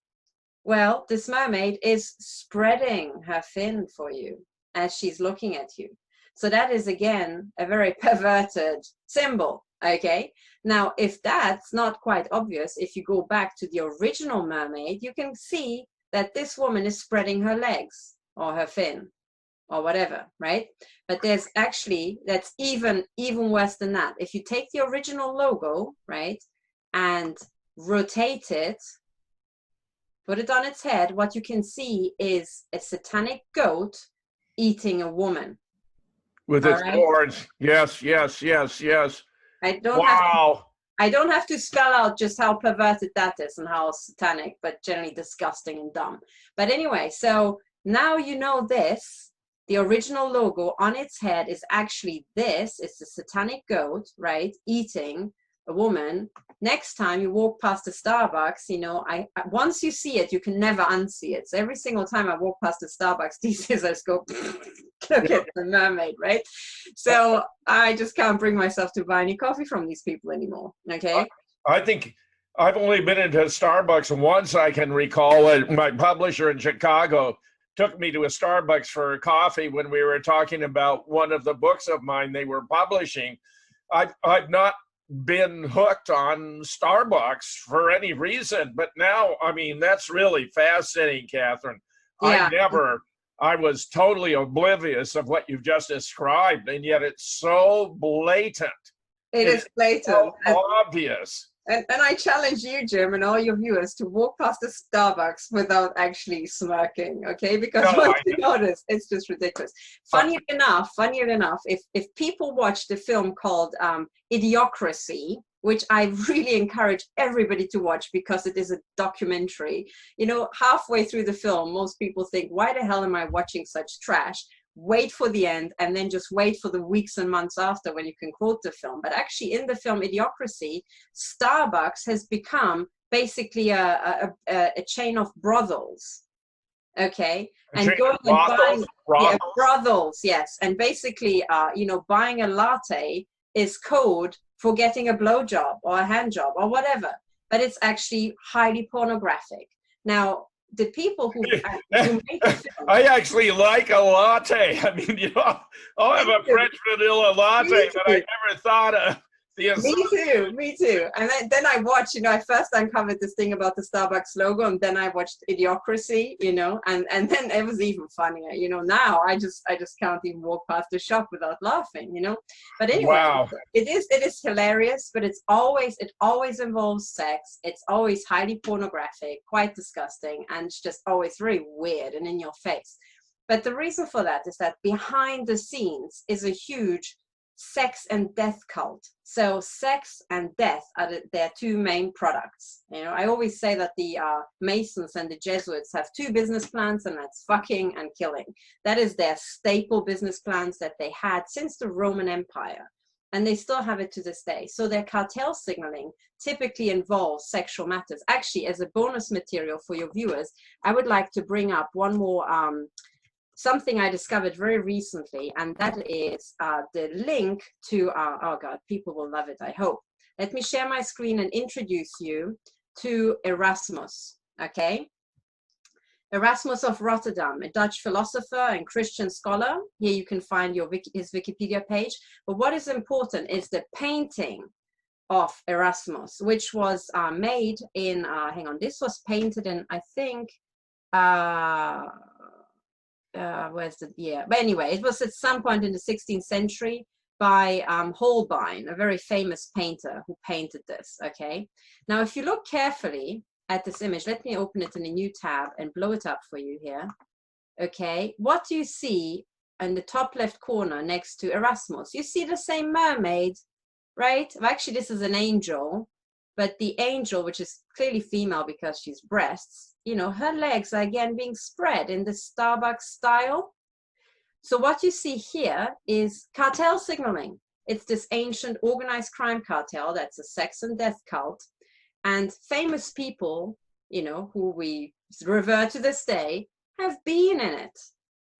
Well, this mermaid is spreading her fin for you as she's looking at you. So that is, again, a very perverted symbol, okay? Now, if that's not quite obvious, if you go back to the original mermaid, you can see that this woman is spreading her legs or her fin or whatever, right? But there's actually, that's even worse than that. If you take the original logo, right, and rotate it, put it on its head, what you can see is a satanic goat eating a woman. With its horns. Yes, yes, yes, yes. I don't have to spell out just how perverted that is and how satanic, but generally disgusting and dumb. But anyway, so now you know this. The original logo on its head is actually this. It's the satanic goat, right, eating a woman. Next time you walk past a Starbucks, you know, once you see it, you can never unsee it. So every single time I walk past a Starbucks these days, I just go, look at the mermaid, right? So I just can't bring myself to buy any coffee from these people anymore, okay? I think I've only been into Starbucks once, I can recall. My publisher in Chicago took me to a Starbucks for coffee when we were talking about one of the books of mine they were publishing. I've not been hooked on Starbucks for any reason, but now, I mean, that's really fascinating, Catherine. Yeah. I was totally oblivious of what you've just described, and yet it's so blatant. It is blatant. So obvious. And I challenge you, Jim, and all your viewers to walk past a Starbucks without actually smirking, okay? Because once you notice, it's just ridiculous. Funny enough, if people watch the film called Idiocracy, which I really encourage everybody to watch because it is a documentary, you know, halfway through the film, most people think, why the hell am I watching such trash? Wait for the end, and then just wait for the weeks and months after when you can quote the film. But actually in the film Idiocracy, Starbucks has become basically a chain of brothels, okay? And going and buying brothels, yes. And basically, you know, buying a latte is code for getting a blowjob or a hand job or whatever. But it's actually highly pornographic. Now, the people who make the film, I actually like a latte. I mean, you know, I'll have a French vanilla latte, but I never thought of the Me too. And then I watched, you know, I first uncovered this thing about the Starbucks logo, and then I watched Idiocracy, you know, and then it was even funnier. You know, now I just can't even walk past the shop without laughing, you know. But anyway, wow. It is hilarious, but it always involves sex. It's always highly pornographic, quite disgusting, and it's just always very weird and in your face. But the reason for that is that behind the scenes is a huge sex and death cult. So sex and death are their two main products. You know, I always say that the Masons and the Jesuits have two business plans, and that's fucking and killing. That is their staple business plans that they had since the Roman Empire, and they still have it to this day. So their cartel signaling typically involves sexual matters. Actually, as a bonus material for your viewers, I would like to bring up one more something I discovered very recently, and that is the link to, oh God, people will love it, I hope. Let me share my screen and introduce you to Erasmus, okay? Erasmus of Rotterdam, a Dutch philosopher and Christian scholar. Here you can find his Wikipedia page. But what is important is the painting of Erasmus, which was made in, hang on, this was painted in, I think, where's the year? But anyway, it was at some point in the 16th century by Holbein, a very famous painter who painted this, okay? Now, if you look carefully at this image, let me open it in a new tab and blow it up for you here, okay? What do you see in the top left corner next to Erasmus? You see the same mermaid, right? Well, actually, this is an angel, but the angel, which is clearly female because she's breasts, you know, her legs are again being spread in the Starbucks style. So what you see here is cartel signaling. It's this ancient organized crime cartel that's a sex and death cult. And famous people, you know, who we revere to this day, have been in it.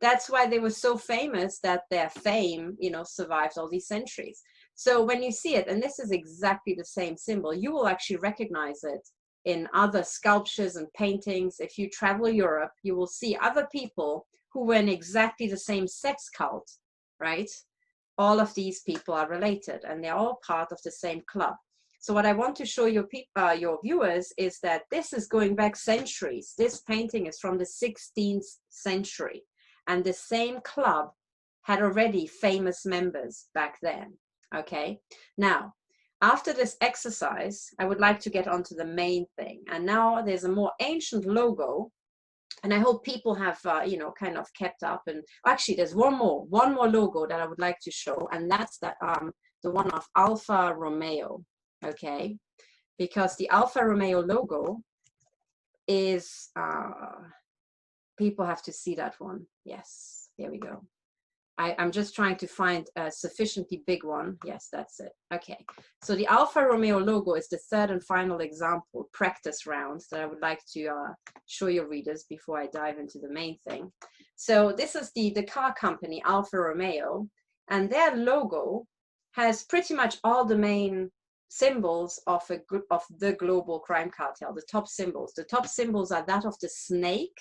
That's why they were so famous, that their fame, you know, survived all these centuries. So when you see it, and this is exactly the same symbol, you will actually recognize it in other sculptures and paintings. If you travel Europe, you will see other people who were in exactly the same sex cult, right? All of these people are related, and they're all part of the same club. So what I want to show your viewers is that this is going back centuries. This painting is from the 16th century, and the same club had already famous members back then. Okay, now after this exercise, I would like to get onto the main thing. And now there's a more ancient logo, and I hope people have, you know, kind of kept up. And actually, there's one more logo that I would like to show, and that's that the one of Alfa Romeo. Okay, because the Alfa Romeo logo is, people have to see that one. Yes, there we go. I'm just trying to find a sufficiently big one. Yes, that's it. Okay, so the Alfa Romeo logo is the third and final example, practice round, that I would like to show your readers before I dive into the main thing. So this is the car company, Alfa Romeo, and their logo has pretty much all the main symbols of the global crime cartel, the top symbols. The top symbols are that of the snake,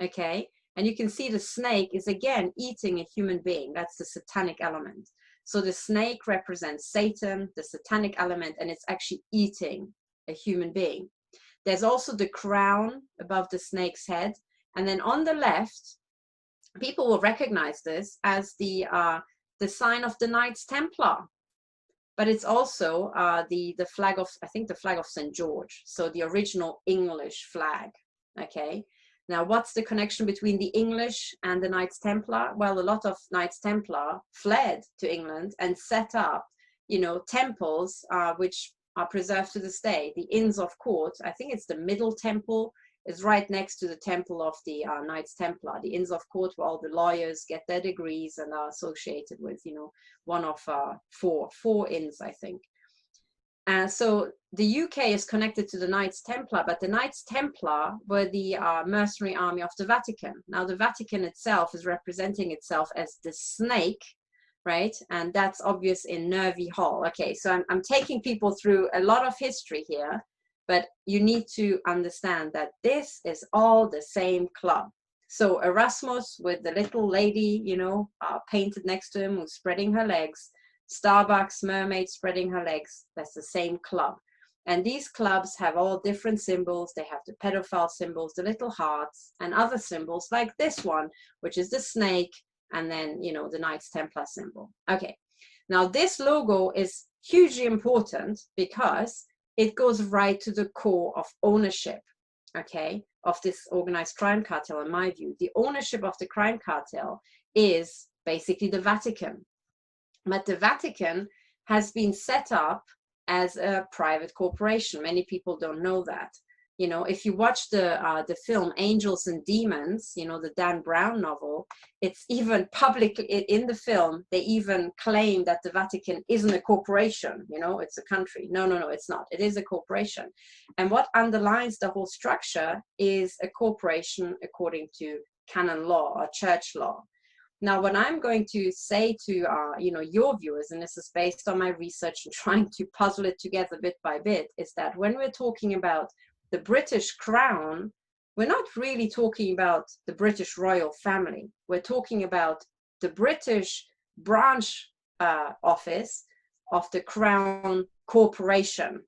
okay? And you can see the snake is again eating a human being. That's the satanic element. So the snake represents Satan, the satanic element, and it's actually eating a human being. There's also the crown above the snake's head. And then on the left, people will recognize this as the sign of the Knights Templar. But it's also the flag of, I think, the flag of St. George. So the original English flag, okay? Now, what's the connection between the English and the Knights Templar? Well, a lot of Knights Templar fled to England and set up, you know, temples, which are preserved to this day. The Inns of Court, I think it's the Middle Temple, is right next to the temple of the Knights Templar. The Inns of Court, where all the lawyers get their degrees and are associated with, you know, one of four inns, I think. So the UK is connected to the Knights Templar, but the Knights Templar were the mercenary army of the Vatican. Now, the Vatican itself is representing itself as the snake, right? And that's obvious in Nervi Hall. Okay, so I'm taking people through a lot of history here, but you need to understand that this is all the same club. So Erasmus with the little lady, you know, painted next to him, who's spreading her legs. Starbucks mermaid spreading her legs, that's the same club. And these clubs have all different symbols. They have the pedophile symbols, the little hearts, and other symbols like this one, which is the snake, and then, you know, the Knights Templar symbol. Okay, now this logo is hugely important because it goes right to the core of ownership, okay, of this organized crime cartel. In my view, the ownership of the crime cartel is basically the Vatican. But the Vatican has been set up as a private corporation. Many people don't know that. You know, if you watch the film Angels and Demons, you know, the Dan Brown novel, it's even publicly, in the film, they even claim that the Vatican isn't a corporation, you know, it's a country. No, it's not. It is a corporation. And what underlines the whole structure is a corporation according to canon law or church law. Now, what I'm going to say to you know, your viewers, and this is based on my research and trying to puzzle it together bit by bit, is that when we're talking about the British Crown, we're not really talking about the British royal family. We're talking about the British branch office of the Crown Corporation.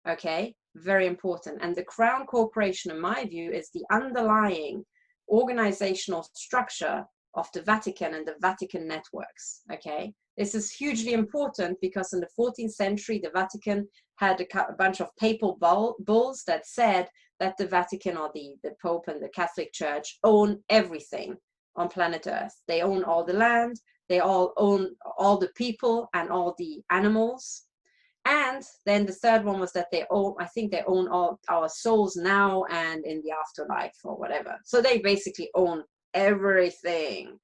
Okay, very important. And the Crown Corporation, in my view, is the underlying organizational structure of the Vatican and the Vatican networks, okay? This is hugely important because in the 14th century, the Vatican had a bunch of papal bulls that said that the Vatican, or the Pope and the Catholic Church, own everything on planet Earth. They own all the land, they all own all the people and all the animals. And then the third one was that they own, I think they own all our souls now and in the afterlife or whatever. So they basically own everything.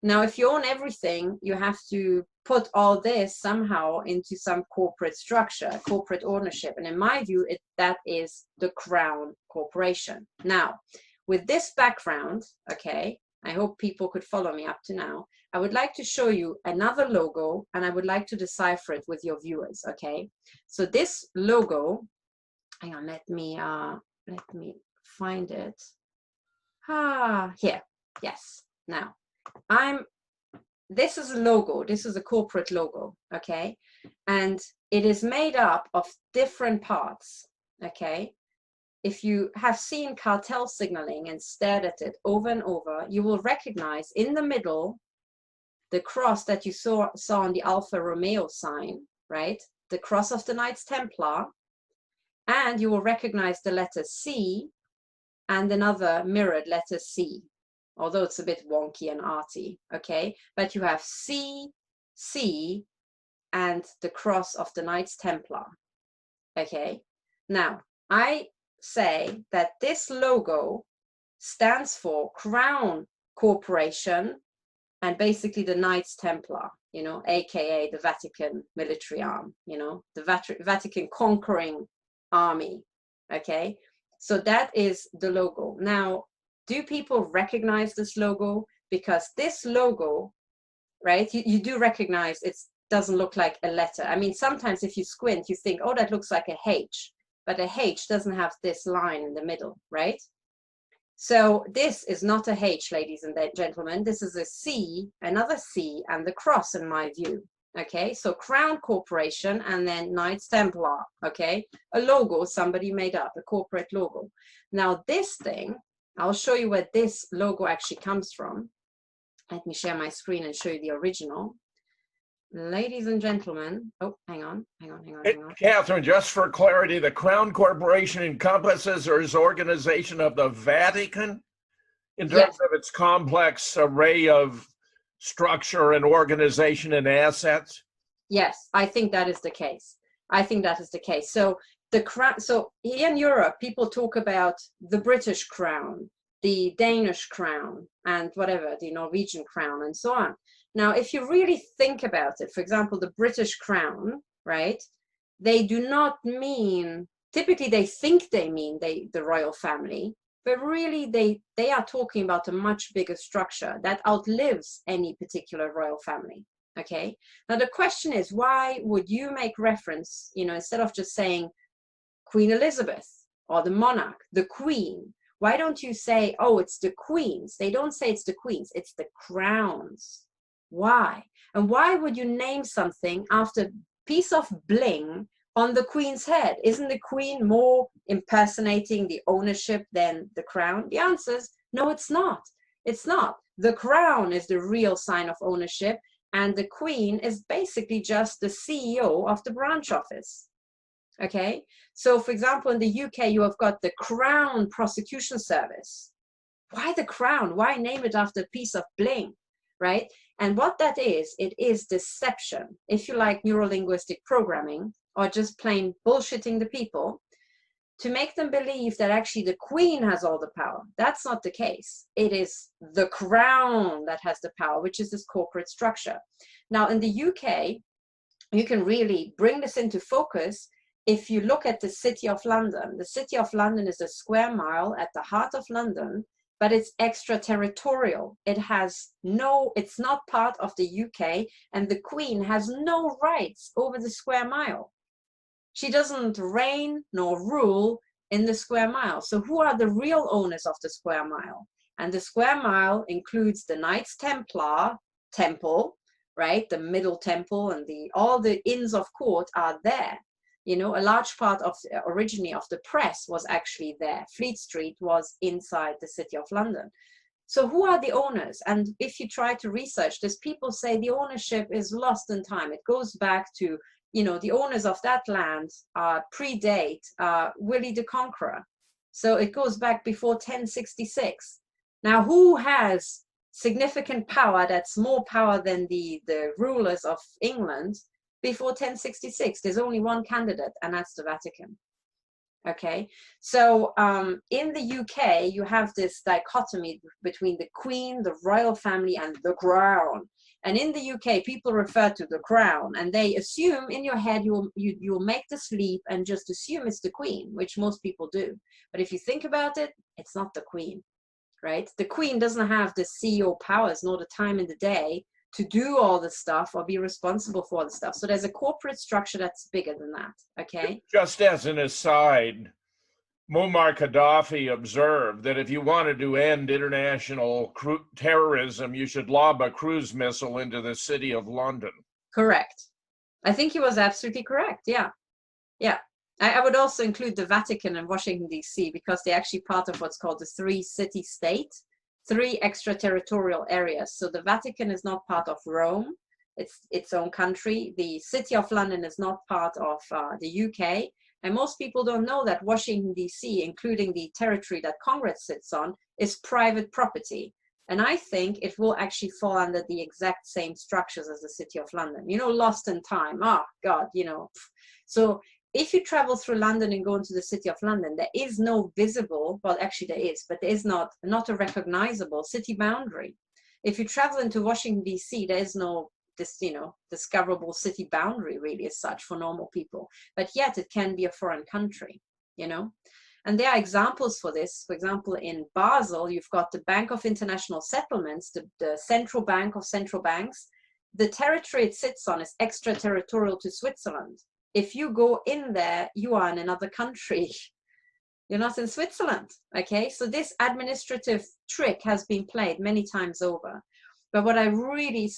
Now, if you own everything, you have to put all this somehow into some corporate structure, corporate ownership. And in my view, that is the Crown Corporation. Now, with this background, okay, I hope people could follow me up to now. I would like to show you another logo, and I would like to decipher it with your viewers, okay? So this logo, hang on, let me find it. Here, yes. Now, this is a logo, this is a corporate logo, okay? And it is made up of different parts, okay? If you have seen Cartel-Signalling and stared at it over and over, you will recognize in the middle the cross that you saw on the Alfa Romeo sign, right? The cross of the Knights Templar. And you will recognize the letter C and another mirrored letter C, although it's a bit wonky and arty, okay? But you have C, C, and the cross of the Knights Templar, okay? Now, I say that this logo stands for Crown Corporation and basically the Knights Templar, you know, aka the Vatican military arm, you know, the Vatican conquering army, okay? So that is the logo. Now, do people recognize this logo? Because this logo, right, you do recognize it doesn't look like a letter. I mean, sometimes if you squint, you think, oh, that looks like a H. But a H doesn't have this line in the middle, right? So this is not a H, ladies and gentlemen. This is a C, another C, and the cross in my view, okay? So Crown Corporation and then Knights Templar, okay? A logo somebody made up, a corporate logo. Now this thing, I'll show you where this logo actually comes from. Let me share my screen and show you the original. Ladies and gentlemen, oh, hang on. Catherine, just for clarity, the Crown Corporation encompasses or is organization of the Vatican in terms of its complex array of structure and organization and assets? Yes, I think that is the case. I think that is the case. So the crown, so here in Europe, people talk about the British crown, the Danish crown, and whatever, the Norwegian crown, and so on. Now, if you really think about it, for example, the British crown, right? They do not mean, typically they think they mean the royal family, but really they are talking about a much bigger structure that outlives any particular royal family, okay? Now, the question is, why would you make reference, you know, instead of just saying Queen Elizabeth or the monarch, the queen, why don't you say, oh, it's the queens? They don't say it's the queens, it's the crowns. Why? And why would you name something after a piece of bling on the queen's head? Isn't the queen more impersonating the ownership than the crown? The answer is no, it's not. It's not. The crown is the real sign of ownership, and the queen is basically just the CEO of the branch office. Okay? So, for example, in the UK, you have got the Crown Prosecution Service. Why the crown? Why name it after a piece of bling? Right? And what that is, it is deception. If you like neurolinguistic programming or just plain bullshitting the people, to make them believe that actually the queen has all the power. That's not the case. It is the crown that has the power, which is this corporate structure. Now, in the UK, you can really bring this into focus if you look at the City of London. The City of London is a square mile at the heart of London, but it's extraterritorial. It has no, it's not part of the UK, and the Queen has no rights over the square mile. She doesn't reign nor rule in the square mile. So who are the real owners of the square mile? And the square mile includes the Knights Templar temple, right? The Middle Temple and all the Inns of Court are there. You know, a large part of originally of the press was actually there. Fleet Street was inside the City of London. So who are the owners? And if you try to research this, people say the ownership is lost in time. It goes back to, you know, the owners of that land predate Willie the Conqueror. So it goes back before 1066. Now, who has significant power that's more power than the rulers of England before 1066? There's only one candidate, and that's the Vatican. Okay, so in the UK, you have this dichotomy between the Queen, the royal family, and the crown. And in the UK, people refer to the crown, and they assume in your head you'll make the leap and just assume it's the Queen, which most people do. But if you think about it, it's not the Queen. right? The Queen doesn't have the CEO powers nor the time in the day to do all the stuff or be responsible for all the stuff. So there's a corporate structure that's bigger than that, okay? Just as an aside, Muammar Gaddafi observed that if you wanted to end international terrorism, you should lob a cruise missile into the city of London. Correct. I think he was absolutely correct. Yeah. Yeah. I would also include the Vatican and Washington, D.C., because they're actually part of what's called the three-city state, 3 extraterritorial areas. So the Vatican is not part of Rome. It's its own country. The City of London is not part of the UK. And most people don't know that Washington, D.C., including the territory that Congress sits on, is private property. And I think it will actually fall under the exact same structures as the City of London. You know, lost in time. Oh, God, you know. So if you travel through London and go into the City of London, there is no visible, well, actually there is, but there is not a recognizable city boundary. If you travel into Washington, D.C., there is no discoverable city boundary really as such for normal people. But yet it can be a foreign country, you know. And there are examples for this. For example, in Basel, you've got the Bank of International Settlements, the central bank of central banks. The territory it sits on is extraterritorial to Switzerland. If you go in there, you are in another country. You're not in Switzerland, okay? So this administrative trick has been played many times over. But what I really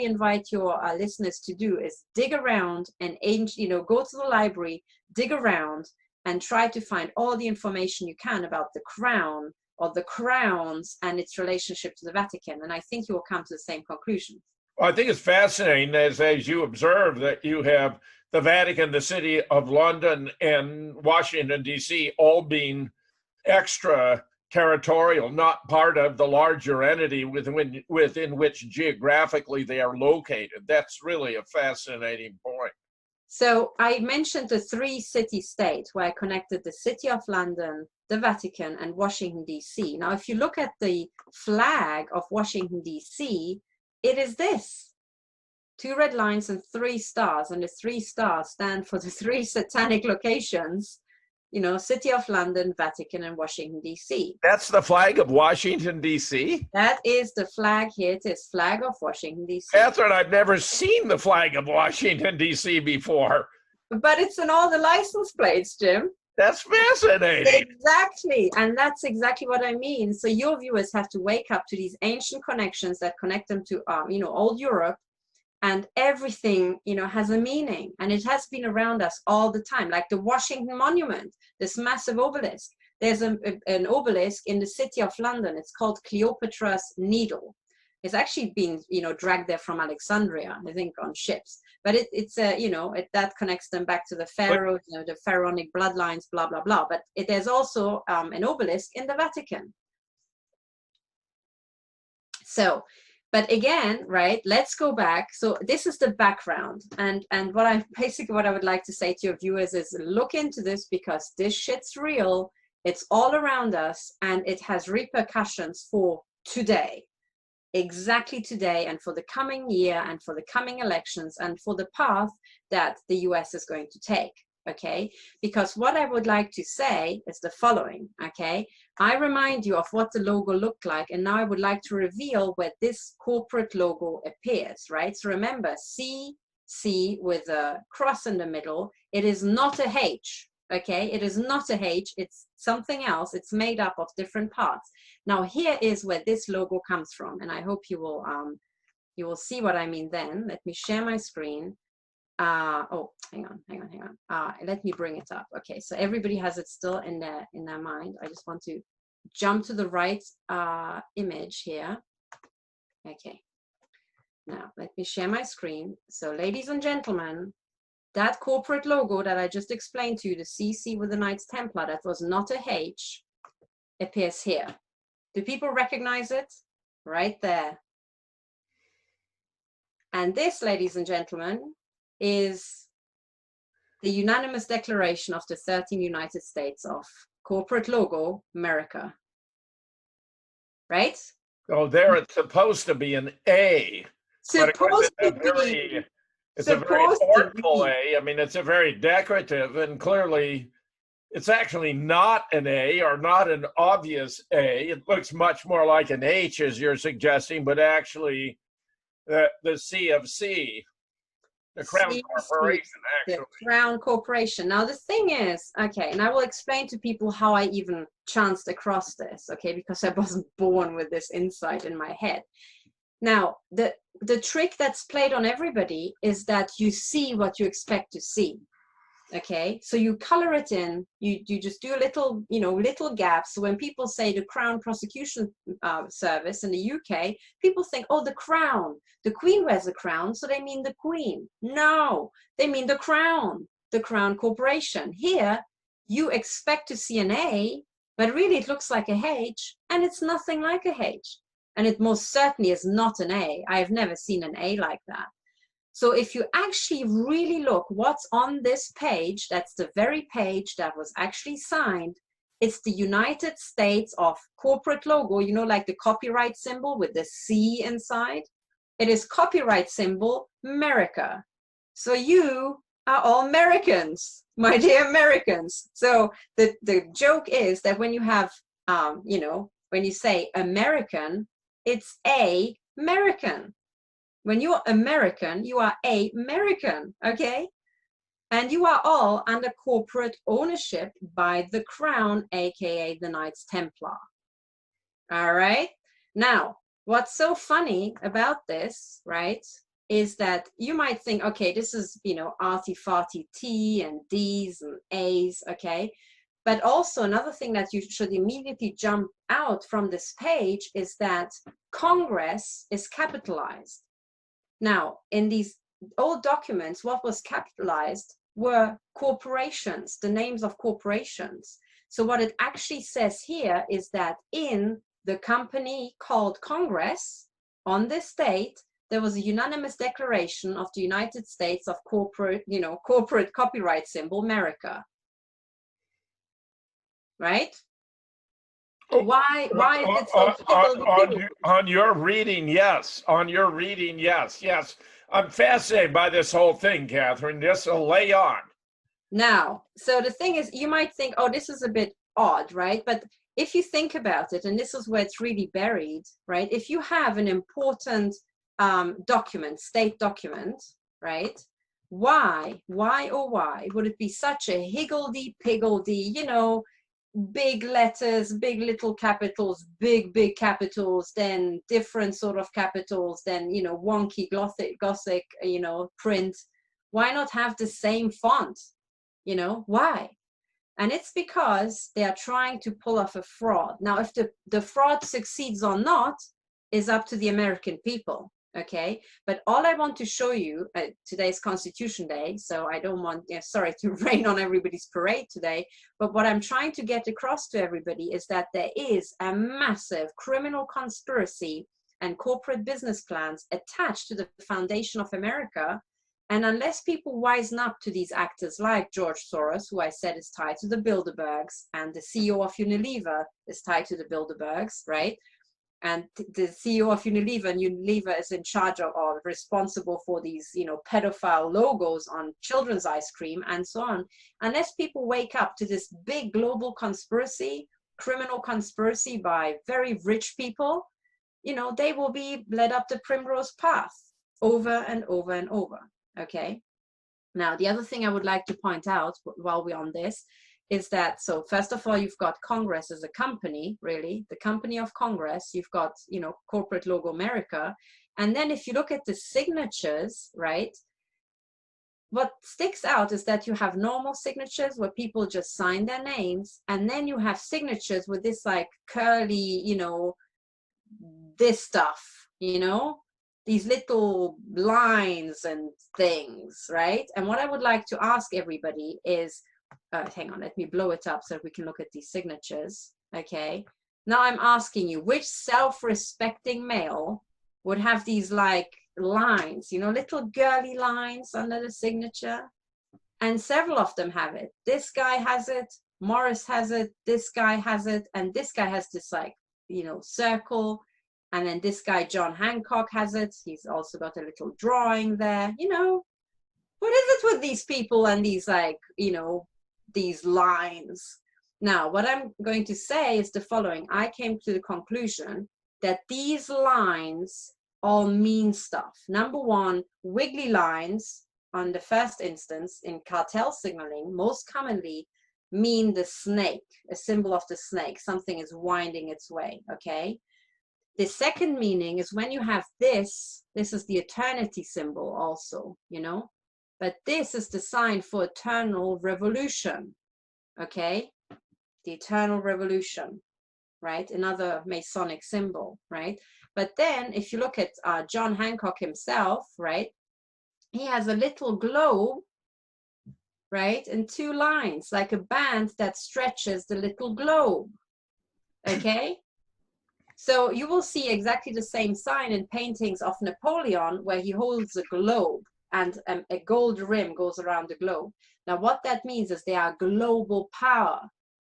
invite your listeners to do is dig around and, go to the library, dig around, and try to find all the information you can about the crown or the crowns and its relationship to the Vatican. And I think you will come to the same conclusion. Well, I think it's fascinating, as you observe, that you have the Vatican, the City of London, and Washington, D.C. all being extraterritorial, not part of the larger entity within which geographically they are located. That's really a fascinating point. So I mentioned the 3-city state where I connected the City of London, the Vatican, and Washington, D.C. Now, if you look at the flag of Washington, D.C., it is this: 2 red lines and 3 stars. And the 3 stars stand for the 3 satanic locations, City of London, Vatican, and Washington, D.C. That's the flag of Washington, D.C.? That is the flag here. It is flag of Washington, D.C. Catherine, I've never seen the flag of Washington, D.C. before. But it's in all the license plates, Jim. That's fascinating. Exactly. And that's exactly what I mean. So your viewers have to wake up to these ancient connections that connect them to, old Europe. And everything, has a meaning. And it has been around us all the time. Like the Washington Monument, this massive obelisk. There's an obelisk in the City of London. It's called Cleopatra's Needle. It's actually been, dragged there from Alexandria, I think, on ships. But that connects them back to the pharaohs, the pharaonic bloodlines, blah, blah, blah. But there's also an obelisk in the Vatican. So, but again, right, let's go back. So this is the background. And what I would like to say to your viewers is look into this, because this shit's real. It's all around us, and it has repercussions for today. Exactly today, and for the coming year, and for the coming elections, and for the path that the US is going to take, okay? Because what I would like to say is the following, okay? I remind you of what the logo looked like, and now I would like to reveal where this corporate logo appears, right? So remember, C with a cross in the middle. It is not a H, okay? It is not a H, it's something else. It's made up of different parts. Now here is where this logo comes from, and I hope you will see what I mean then. Let me share my screen. Oh, hang on. Let me bring it up. Okay, so everybody has it still in their mind. I just want to jump to the right image here. Okay, now let me share my screen. So ladies and gentlemen, that corporate logo that I just explained to you, the CC with the Knights Templar, that was not a H, appears here. Do people recognize it? Right there. And this, ladies and gentlemen, is the unanimous declaration of the 13 United States of corporate logo, America. Right? Oh, there it's supposed to be an A. Supposed to be. It's a very artful A. I mean, it's a very decorative, and clearly it's actually not an A or not an obvious A. It looks much more like an H, as you're suggesting, but actually the C of C, the Crown Corporation, actually. The Crown Corporation. Now, the thing is, okay, and I will explain to people how I even chanced across this, okay, because I wasn't born with this insight in my head. Now, the trick that's played on everybody is that you see what you expect to see. Okay, so you color it in, you just do a little, little gaps. So when people say the Crown Prosecution Service in the UK, people think, oh, the Crown, the Queen wears a crown, so they mean the Queen. No, they mean the Crown Corporation. Here, you expect to see an A, but really it looks like a H, and it's nothing like a H. And it most certainly is not an A. I have never seen an A like that. So if you actually really look what's on this page, that's the very page that was actually signed. It's the United States of corporate logo, like the copyright symbol with the C inside. It is copyright symbol, America. So you are all Americans, my dear Americans. So the joke is that when you have, when you say American, it's a American. When you're American, you are a American, okay? And you are all under corporate ownership by the Crown, aka the Knights Templar. All right? Now, what's so funny about this, right, is that you might think, okay, this is, arty-farty T and D's and A's, okay? But also another thing that you should immediately jump out from this page is that Congress is capitalized. Now, in these old documents, what was capitalized were corporations, the names of corporations. So what it actually says here is that in the company called Congress, on this date, there was a unanimous declaration of the United States of corporate copyright symbol, America. Right? Why is it so on your reading, yes. On your reading, yes. I'm fascinated by this whole thing, Catherine. Just lay on. Now, so the thing is, you might think, oh, this is a bit odd, right? But if you think about it, and this is where it's really buried, right? If you have an important document, state document, right? Why would it be such a higgledy-piggledy, big letters, big little capitals, big capitals, then different sort of capitals, then, wonky Gothic, print? Why not have the same font? Why? And it's because they are trying to pull off a fraud. Now, if the fraud succeeds or not is up to the American people. Okay, but all I want to show you, today's Constitution Day, so I don't want, sorry to rain on everybody's parade today, but what I'm trying to get across to everybody is that there is a massive criminal conspiracy and corporate business plans attached to the foundation of America. And unless people wisen up to these actors like George Soros, who I said is tied to the Bilderbergs, and the CEO of Unilever is tied to the Bilderbergs, right? And the CEO of Unilever, and Unilever is in charge of or responsible for these, pedophile logos on children's ice cream and so on. Unless people wake up to this big global conspiracy, criminal conspiracy by very rich people, they will be led up the primrose path over and over and over. Okay. Now, the other thing I would like to point out while we're on this is that, so first of all, you've got Congress as a company, really, the company of Congress. You've got, corporate logo America. And then if you look at the signatures, right, what sticks out is that you have normal signatures where people just sign their names. And then you have signatures with this like curly, this stuff, these little lines and things, right? And what I would like to ask everybody is, hang on, let me blow it up so we can look at these signatures. Okay. Now I'm asking you, which self-respecting male would have these like lines, little girly lines under the signature? And several of them have it. This guy has it, Morris has it, this guy has it, and this guy has this like, circle. And then this guy, John Hancock, has it. He's also got a little drawing there. What is it with these people and these like, these lines. Now, what I'm going to say is the following. I came to the conclusion that these lines all mean stuff. Number one, wiggly lines on the first instance in cartel signaling most commonly mean the snake, a symbol of the snake. Something is winding its way, okay? The second meaning is when you have this is the eternity symbol also, you know? But this is the sign for eternal revolution, okay? The eternal revolution, right? Another Masonic symbol, right? But then if you look at John Hancock himself, right? He has a little globe, right? And two lines, like a band that stretches the little globe, okay? So you will see exactly the same sign in paintings of Napoleon where he holds a globe and a gold rim goes around the globe. Now what that means is they are global power.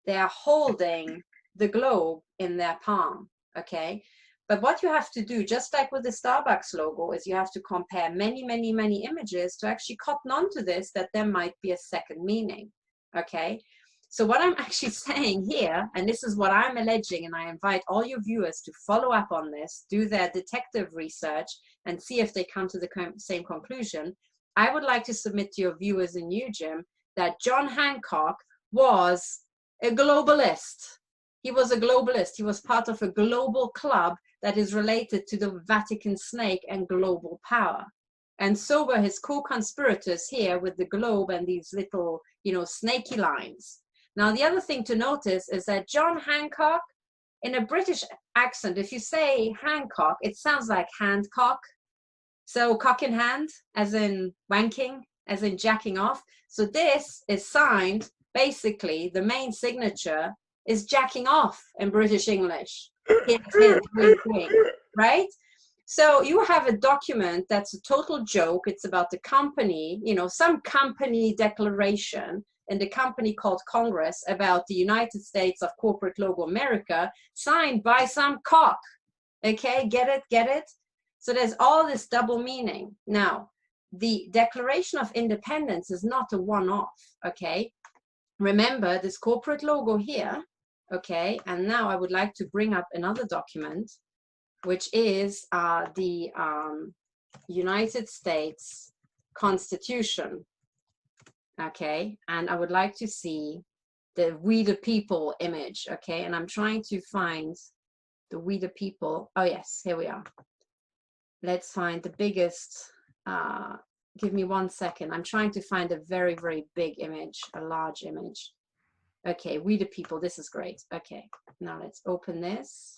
They are holding the globe in their palm, okay? But what you have to do, just like with the Starbucks logo, is you have to compare many, many, many images to actually cotton onto this that there might be a second meaning, okay? So what I'm actually saying here, and this is what I'm alleging, and I invite all your viewers to follow up on this, do their detective research, and see if they come to the same conclusion. I would like to submit to your viewers and you, Jim, that John Hancock was a globalist. He was a globalist. He was part of a global club that is related to the Vatican snake and global power. And so were his co-conspirators here with the globe and these little, you know, snaky lines. Now, the other thing to notice is that John Hancock, in a British accent, if you say Hancock, it sounds like Handcock. So cock in hand, as in wanking, as in jacking off. So this is signed, basically, the main signature is jacking off in British English. Hint, hint, wink, wink, right? So you have a document that's a total joke. It's about the company, you know, some company declaration in the company called Congress about the United States of corporate logo America, signed by some cock. Okay, get it, get it? So there's all this double meaning. Now, the Declaration of Independence is not a one-off, okay? Remember this corporate logo here, okay? And now I would like to bring up another document, which is the United States Constitution, okay? And I would like to see the We the People image, okay? And I'm trying to find the We the People. Oh yes, here we are. Let's find the biggest, give me 1 second. I'm trying to find a very, very big image, a large image. Okay, We the People, this is great. Okay, now let's open this.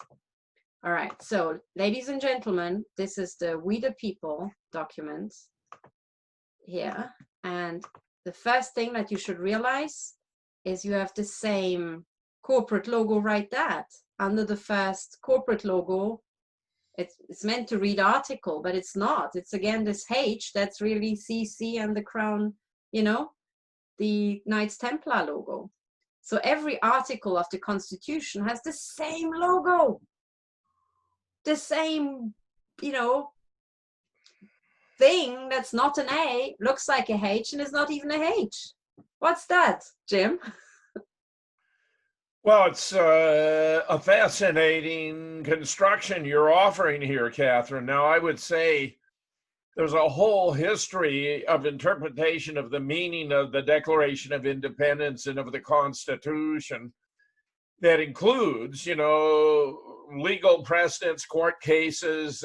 All right, so ladies and gentlemen, this is the We the People document here. And the first thing that you should realize is you have the same corporate logo right there. Under the first corporate logo, it's meant to read article, but it's not. It's again this H that's really CC and the crown, you know, the Knights Templar logo. So every article of the Constitution has the same logo, the same, you know, thing that's not an A, looks like a H and is not even a H. What's that, Jim? Well, it's a fascinating construction you're offering here, Catherine. Now, I would say there's a whole history of interpretation of the meaning of the Declaration of Independence and of the Constitution that includes, you know, legal precedents, court cases,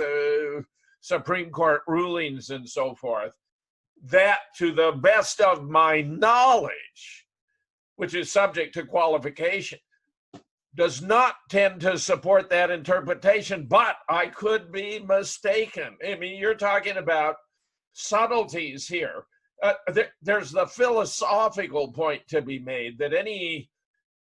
Supreme Court rulings, and so forth. That, to the best of my knowledge, which is subject to qualification, does not tend to support that interpretation, but I could be mistaken. I mean, you're talking about subtleties here. There's the philosophical point to be made that any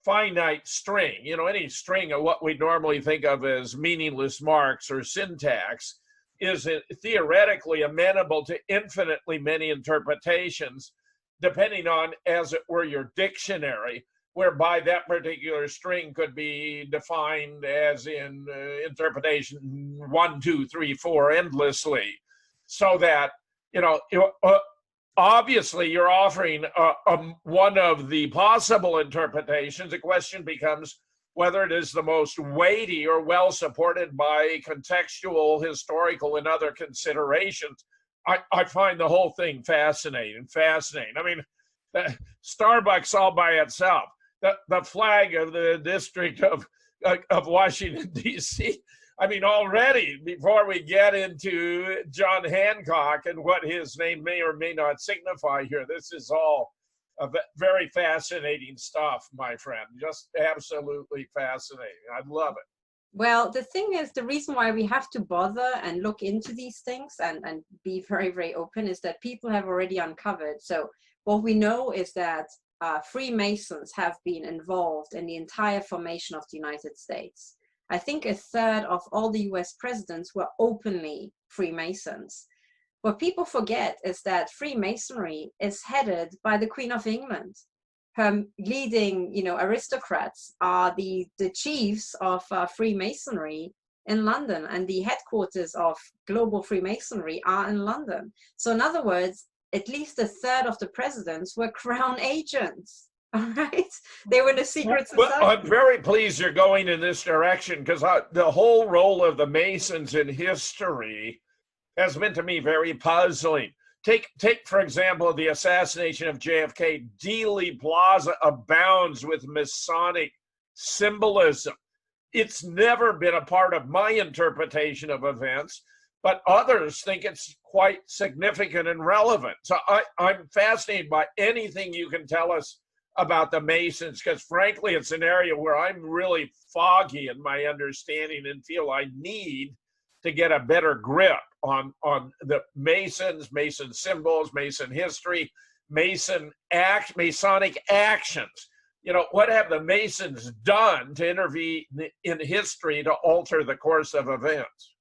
finite string, you know, any string of what we normally think of as meaningless marks or syntax is theoretically amenable to infinitely many interpretations, depending on, as it were, your dictionary, whereby that particular string could be defined as in interpretation 1, 2, 3, 4 endlessly, so that, you know, obviously you're offering one of the possible interpretations. The question becomes whether it is the most weighty or well supported by contextual, historical, and other considerations. I find the whole thing fascinating. I mean, Starbucks all by itself, the flag of the District of Washington, D.C. I mean, already, before we get into John Hancock and what his name may or may not signify here, this is all very fascinating stuff, my friend. Just absolutely fascinating. I love it. Well, the thing is, the reason why we have to bother and look into these things and be very, very open is that people have already uncovered. So what we know is that Freemasons have been involved in the entire formation of the United States. I think a third of all the US presidents were openly Freemasons. What people forget is that Freemasonry is headed by the Queen of England. Her leading, aristocrats are the chiefs of Freemasonry in London, and the headquarters of global Freemasonry are in London. So in other words, at least a third of the presidents were crown agents. All right, they were in a secret society. Well, I'm very pleased you're going in this direction, because the whole role of the Masons in history has been to me very puzzling. Take for example, the assassination of JFK. Dealey Plaza abounds with Masonic symbolism. It's never been a part of my interpretation of events, but others think it's quite significant and relevant. So I'm fascinated by anything you can tell us about the Masons, because frankly, it's an area where I'm really foggy in my understanding and feel I need to get a better grip on the Masons, Mason symbols, Mason history, Masonic actions. What have the Masons done to intervene in history to alter the course of events?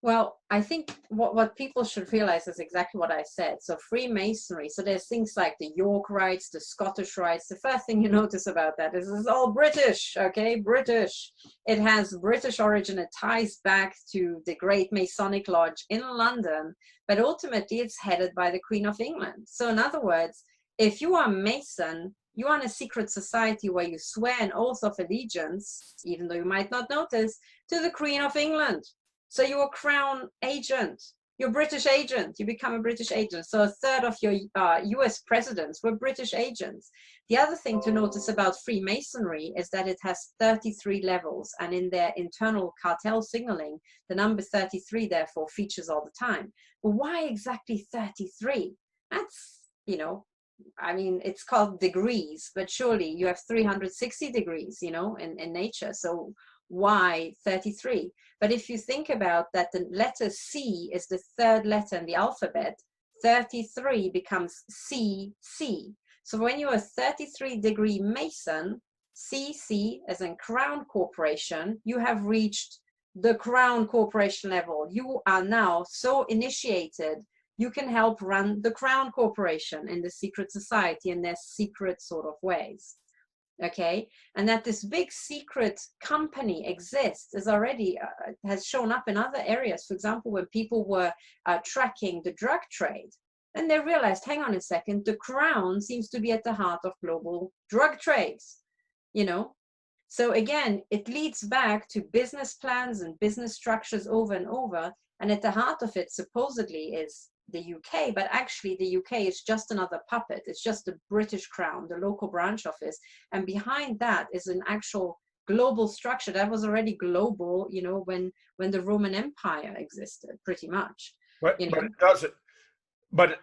Well, I think what people should realize is exactly what I said. So Freemasonry, so there's things like the York Rites, the Scottish Rites. The first thing you notice about that is it's all British, okay? British. It has British origin. It ties back to the Great Masonic Lodge in London, but ultimately it's headed by the Queen of England. So in other words, if you are Mason, you are in a secret society where you swear an oath of allegiance, even though you might not notice, to the Queen of England. So you're a crown agent, you're a British agent, you become a British agent. So a third of your US presidents were British agents. The other thing to notice about Freemasonry is that it has 33 levels, and in their internal cartel signaling, the number 33 therefore features all the time. But why exactly 33? That's, it's called degrees, but surely you have 360 degrees, in nature. So why 33? But if you think about that, the letter C is the third letter in the alphabet, 33 becomes CC. So when you're a 33-degree Mason, CC, as in Crown Corporation, you have reached the Crown Corporation level. You are now so initiated, you can help run the Crown Corporation in the secret society in their secret sort of ways. Okay, and that this big secret company exists is already has shown up in other areas. For example, when people were tracking the drug trade, and they realized, hang on a second, the Crown seems to be at the heart of global drug trades. So again, it leads back to business plans and business structures over and over, and at the heart of it supposedly is the UK, but actually the UK is just another puppet. It's just the British Crown, the local branch office, and behind that is an actual global structure that was already global, when the Roman Empire existed, pretty much. But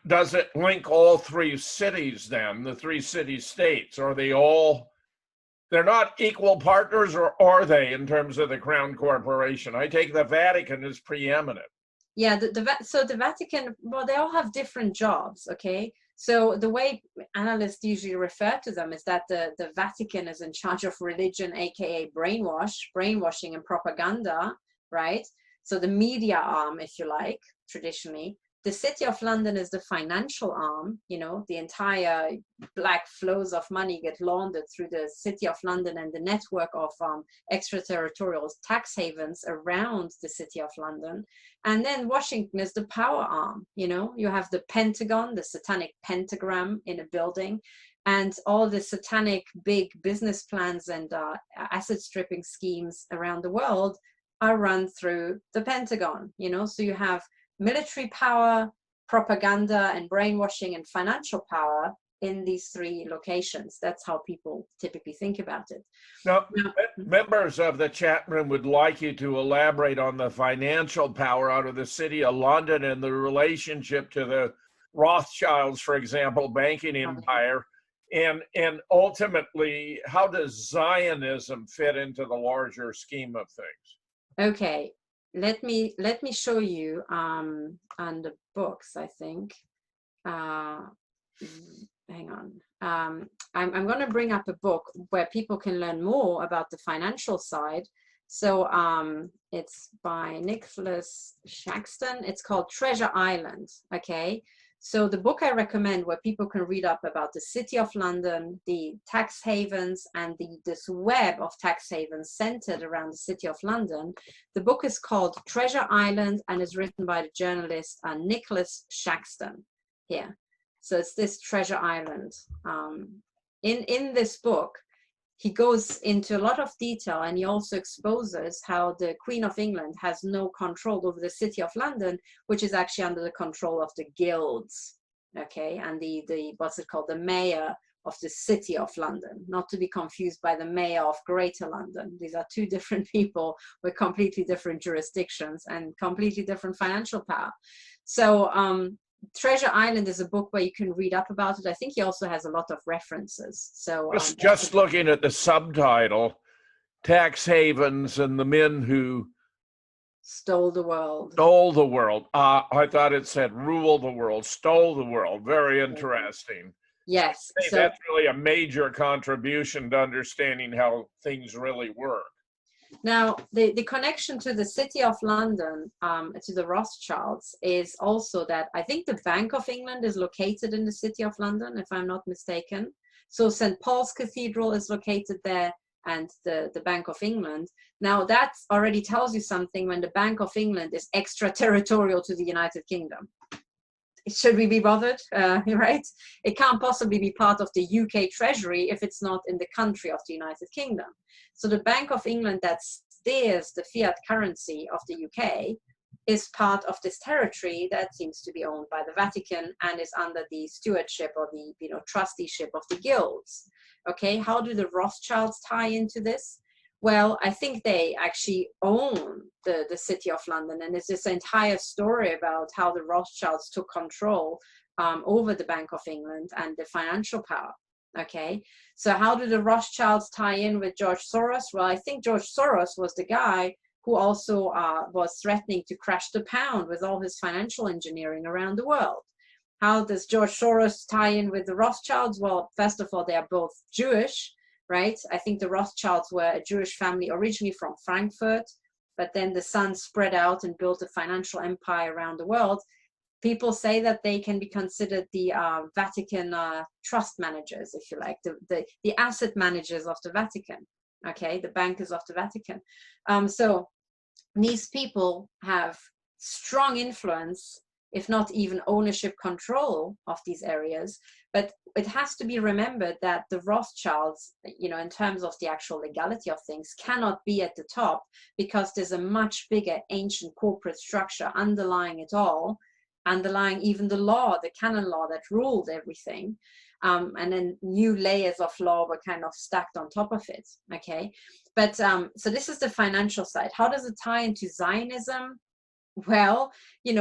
does it link all three cities then, the three city-states? Are they all? They're not equal partners, or are they, in terms of the Crown Corporation? I take the Vatican as preeminent. Yeah, so the Vatican, well, they all have different jobs, okay? So the way analysts usually refer to them is that the Vatican is in charge of religion, aka brainwashing and propaganda, right? So the media arm, if you like, traditionally. the City of London is the financial arm. The entire black flows of money get laundered through the City of London and the network of extraterritorial tax havens around the City of London. And then Washington is the power arm. You have the Pentagon, the satanic pentagram in a building, and all the satanic big business plans and asset stripping schemes around the world are run through the Pentagon. So you have military power, propaganda and brainwashing, and financial power in these three locations. That's how people typically think about it. Now, members of the chat room would like you to elaborate on the financial power out of the City of London and the relationship to the Rothschilds, for example, banking empire, and ultimately, how does Zionism fit into the larger scheme of things? Okay. Let me show you on the books, I think. Hang on. I'm going to bring up a book where people can learn more about the financial side. So it's by Nicholas Shaxton. It's called Treasure Island. Okay. So the book I recommend, where people can read up about the City of London, the tax havens, and this web of tax havens centered around the City of London. The book is called Treasure Island and is written by the journalist Nicholas Shaxton here. So it's this Treasure Island. In this book, he goes into a lot of detail, and he also exposes how the Queen of England has no control over the City of London, which is actually under the control of the guilds, okay, and the what's it called, the mayor of the City of London, not to be confused by the mayor of Greater London. These are two different people with completely different jurisdictions and completely different financial power. So Treasure Island is a book where you can read up about it. I think he also has a lot of references. So just looking at the subtitle, tax havens and the men who stole the world. Stole the world. I thought it said rule the world, stole the world. Very interesting. Yes. So that's really a major contribution to understanding how things really work. Now, the connection to the City of London, to the Rothschilds, is also that I think the Bank of England is located in the City of London, if I'm not mistaken. So St. Paul's Cathedral is located there, and the Bank of England. Now, that already tells you something when the Bank of England is extraterritorial to the United Kingdom. Should we be bothered, right? It can't possibly be part of the UK Treasury if it's not in the country of the United Kingdom. So the Bank of England that steers the fiat currency of the UK is part of this territory that seems to be owned by the Vatican and is under the stewardship or the trusteeship of the guilds. Okay, how do the Rothschilds tie into this? Well, I think they actually own the City of London, and it's this entire story about how the Rothschilds took control over the Bank of England and the financial power. Okay, so how do the Rothschilds tie in with George Soros? Well, I think George Soros was the guy who also was threatening to crash the pound with all his financial engineering around the world. How does George Soros tie in with the Rothschilds? Well, first of all, they are both Jewish, right? I think the Rothschilds were a Jewish family originally from Frankfurt, but then the sons spread out and built a financial empire around the world. People say that they can be considered the Vatican trust managers, if you like, the asset managers of the Vatican, okay, the bankers of the Vatican. So these people have strong influence, if not even ownership control of these areas. But it has to be remembered that the Rothschilds, in terms of the actual legality of things, cannot be at the top because there's a much bigger ancient corporate structure underlying it all, underlying even the law, the canon law that ruled everything. And then new layers of law were kind of stacked on top of it, okay? But so this is the financial side. How does it tie into Zionism? Well,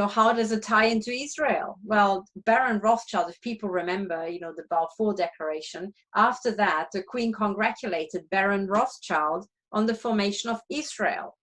how does it tie into Israel? Well, Baron Rothschild, if people remember, the Balfour Declaration, after that, the Queen congratulated Baron Rothschild on the formation of Israel.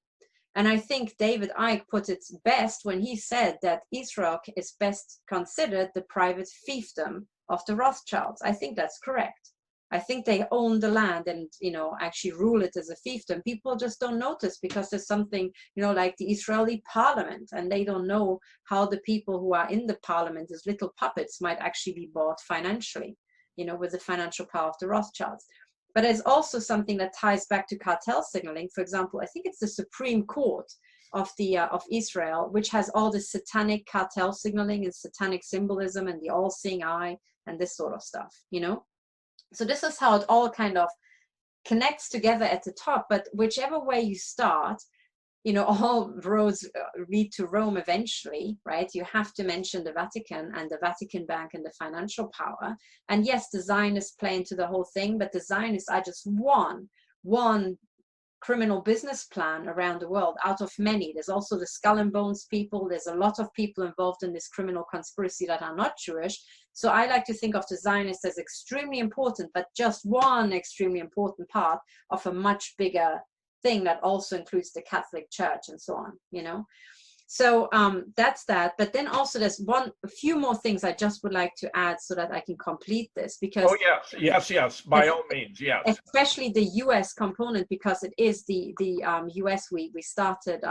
And I think David Icke put it best when he said that Israel is best considered the private fiefdom of the Rothschilds. I think that's correct. I think they own the land and, you know, actually rule it as a fiefdom. People just don't notice because there's something, you know, like the Israeli parliament, and they don't know how the people who are in the parliament as little puppets might actually be bought financially, you know, with the financial power of the Rothschilds. But there's also something that ties back to cartel signaling. For example, I think it's the Supreme Court of Israel, which has all the satanic cartel signaling and satanic symbolism and the all-seeing eye and this sort of stuff, you know. So this is how it all kind of connects together at the top. But whichever way you start, you know, all roads lead to Rome eventually, right? You have to mention the Vatican and the Vatican Bank and the financial power. And yes, the Zionists play into the whole thing, but the Zionists are just one criminal business plan around the world out of many. There's also the Skull and Bones people. There's a lot of people involved in this criminal conspiracy that are not Jewish. So I like to think of the Zionists as extremely important, but just one extremely important part of a much bigger thing that also includes the Catholic Church and so on, you know. So that's that. But then also there's a few more things I just would like to add so that I can complete this, because yes, by all means, yes. Especially the US component, because it is the US we started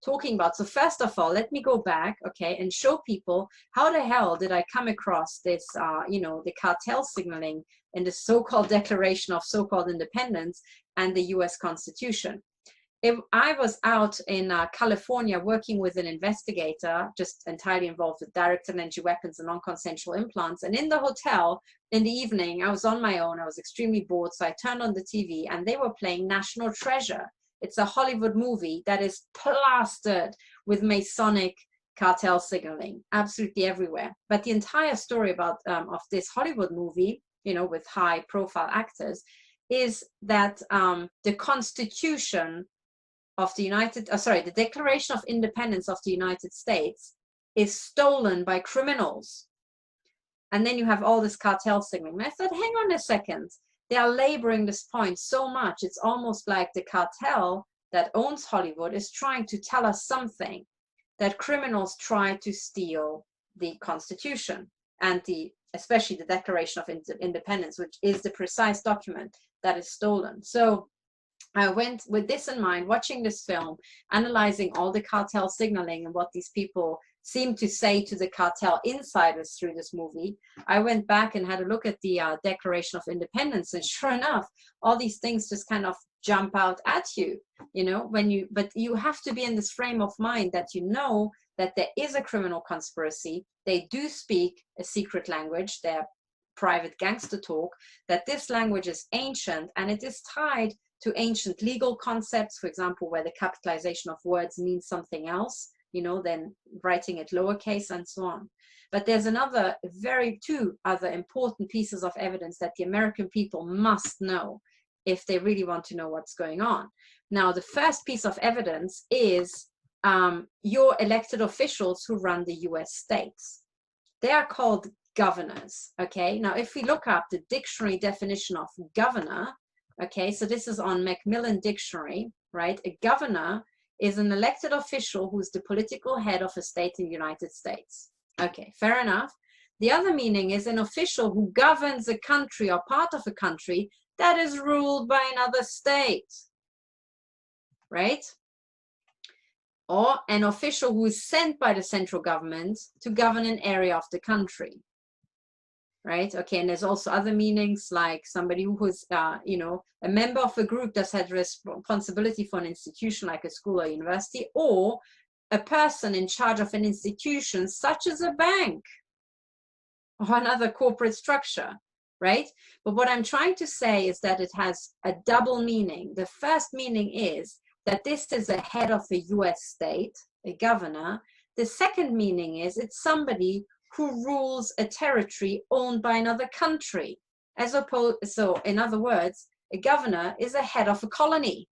talking about. So first of all, let me go back, okay, and show people how the hell did I come across this, you know, the cartel signaling in the so-called Declaration of so-called Independence and the US Constitution. I was out in California working with an investigator, just entirely involved with direct energy weapons and non-consensual implants. And in the hotel in the evening, I was on my own. I was extremely bored. So I turned on the TV and they were playing National Treasure. It's a Hollywood movie that is plastered with Masonic cartel signaling, absolutely everywhere. But the entire story about of this Hollywood movie, you know, with high profile actors, is that the Constitution of the the Declaration of Independence of the United States is stolen by criminals. And then you have all this cartel signaling. And I thought, hang on a second, they are laboring this point so much. It's almost like the cartel that owns Hollywood is trying to tell us something, that criminals try to steal the Constitution and especially the Declaration of Independence, which is the precise document that is stolen. So I went with this in mind, watching this film, analyzing all the cartel signaling and what these people seem to say to the cartel insiders through this movie. I went back and had a look at the Declaration of Independence, and sure enough, all these things just kind of jump out at you, you know, but you have to be in this frame of mind that you know that there is a criminal conspiracy. They do speak a secret language, their private gangster talk, that this language is ancient and it is tied to ancient legal concepts, for example, where the capitalization of words means something else, you know, than writing it lowercase and so on. But there's two other important pieces of evidence that the American people must know if they really want to know what's going on. Now, the first piece of evidence is your elected officials who run the US states. They are called governors, okay? Now, if we look up the dictionary definition of governor, okay, so this is on Macmillan Dictionary, right? A governor is an elected official who's the political head of a state in the United States. Okay, fair enough. The other meaning is an official who governs a country or part of a country that is ruled by another state, right? Or an official who is sent by the central government to govern an area of the country. Right? Okay, and there's also other meanings, like somebody who is, you know, a member of a group that has responsibility for an institution like a school or university, or a person in charge of an institution such as a bank or another corporate structure, right? But what I'm trying to say is that it has a double meaning. The first meaning is that this is a head of a US state, a governor. The second meaning is it's somebody who rules a territory owned by another country. So in other words, a governor is a head of a colony,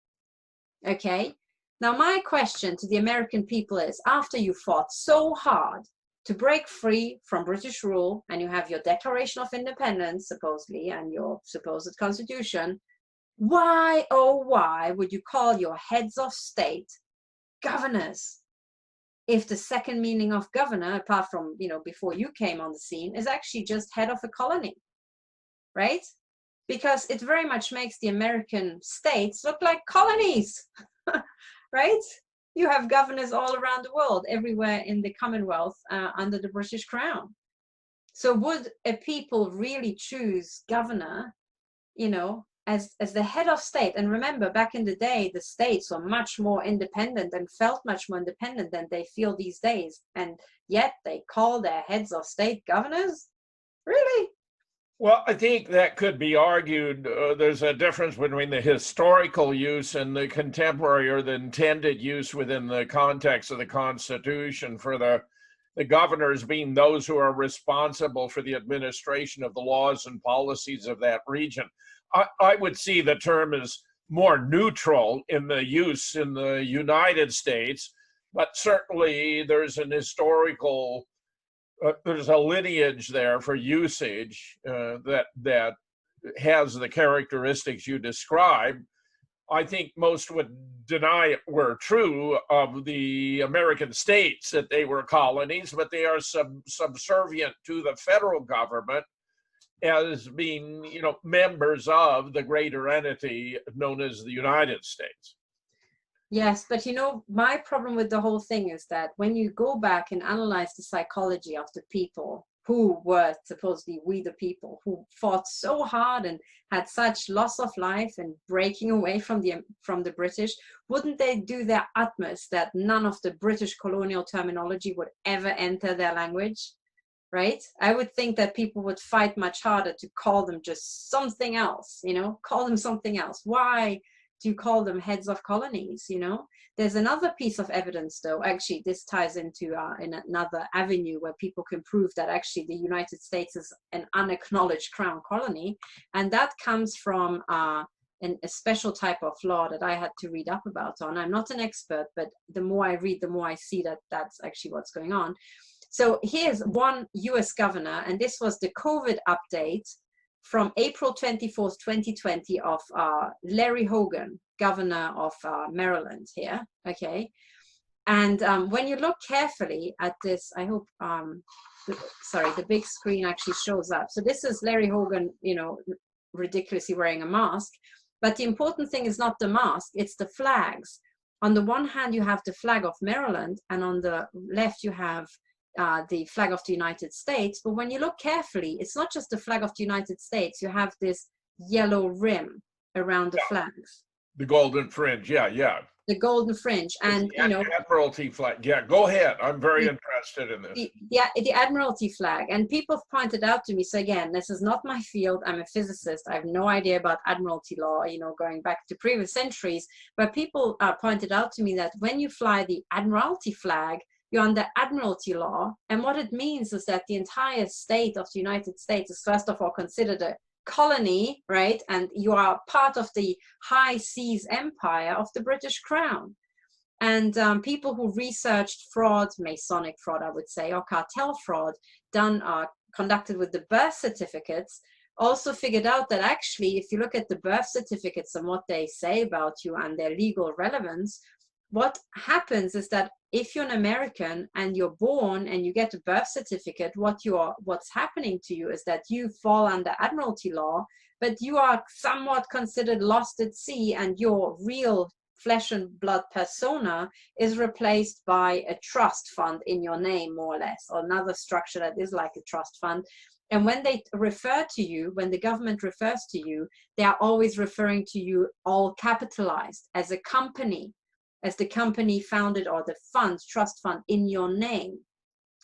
okay? Now my question to the American people is, after you fought so hard to break free from British rule, and you have your Declaration of Independence, supposedly, and your supposed constitution, why, oh why, would you call your heads of state governors? If the second meaning of governor, apart from, you know, before you came on the scene, is actually just head of a colony, right? because it very much makes the American states look like colonies, right? You have governors all around the world, everywhere in the Commonwealth under the British Crown. So would a people really choose governor, you know, as the head of state? And remember, back in the day, the states were much more independent and felt much more independent than they feel these days. And yet they call their heads of state governors? Really? Well, I think that could be argued. There's a difference between the historical use and the contemporary or the intended use within the context of the Constitution for the governors being those who are responsible for the administration of the laws and policies of that region. I would see the term as more neutral in the use in the United States, but certainly there's an historical there's a lineage there for usage that has the characteristics you describe. I think most would deny it were true of the American states, that they were colonies, but they are subservient to the federal government as being, you know, members of the greater entity known as the United States. Yes, but you know, my problem with the whole thing is that when you go back and analyze the psychology of the people who were supposedly we the people, who fought so hard and had such loss of life and breaking away from the British, wouldn't they do their utmost that none of the British colonial terminology would ever enter their language? Right? I would think that people would fight much harder to call them just something else, you know, call them something else. Why do you call them heads of colonies, you know? There's another piece of evidence, though. Actually, this ties into in another avenue where people can prove that actually the United States is an unacknowledged crown colony. And that comes from a special type of law that I had to read up about on. I'm not an expert, but the more I read, the more I see that that's actually what's going on. So here's one US governor, and this was the COVID update from April 24th, 2020 of Larry Hogan, governor of Maryland here, okay? And when you look carefully at this, I hope, the big screen actually shows up. So this is Larry Hogan, you know, ridiculously wearing a mask. But the important thing is not the mask, it's the flags. On the one hand, you have the flag of Maryland, and on the left, you have the flag of the United States. But when you look carefully, it's not just the flag of the United States. You have this yellow rim around the flags. The golden fringe, yeah. The golden fringe, and you know, Admiralty flag. Yeah, go ahead. I'm very interested in this. The Admiralty flag, and people have pointed out to me. So again, this is not my field. I'm a physicist. I have no idea about Admiralty law, you know, going back to previous centuries. But people pointed out to me that when you fly the Admiralty flag, you're under Admiralty law. And what it means is that the entire state of the United States is first of all considered a colony, right? And you are part of the high seas empire of the British Crown. And people who researched fraud, Masonic fraud, I would say, or cartel fraud conducted with the birth certificates, also figured out that actually, if you look at the birth certificates and what they say about you and their legal relevance, what happens is that if you're an American and you're born and you get a birth certificate, what's happening to you is that you fall under Admiralty law, but you are somewhat considered lost at sea, and your real flesh and blood persona is replaced by a trust fund in your name, more or less, or another structure that is like a trust fund. And when they refer to you, when the government refers to you, they are always referring to you all capitalized as a company, as the company founded, or the fund, trust fund in your name,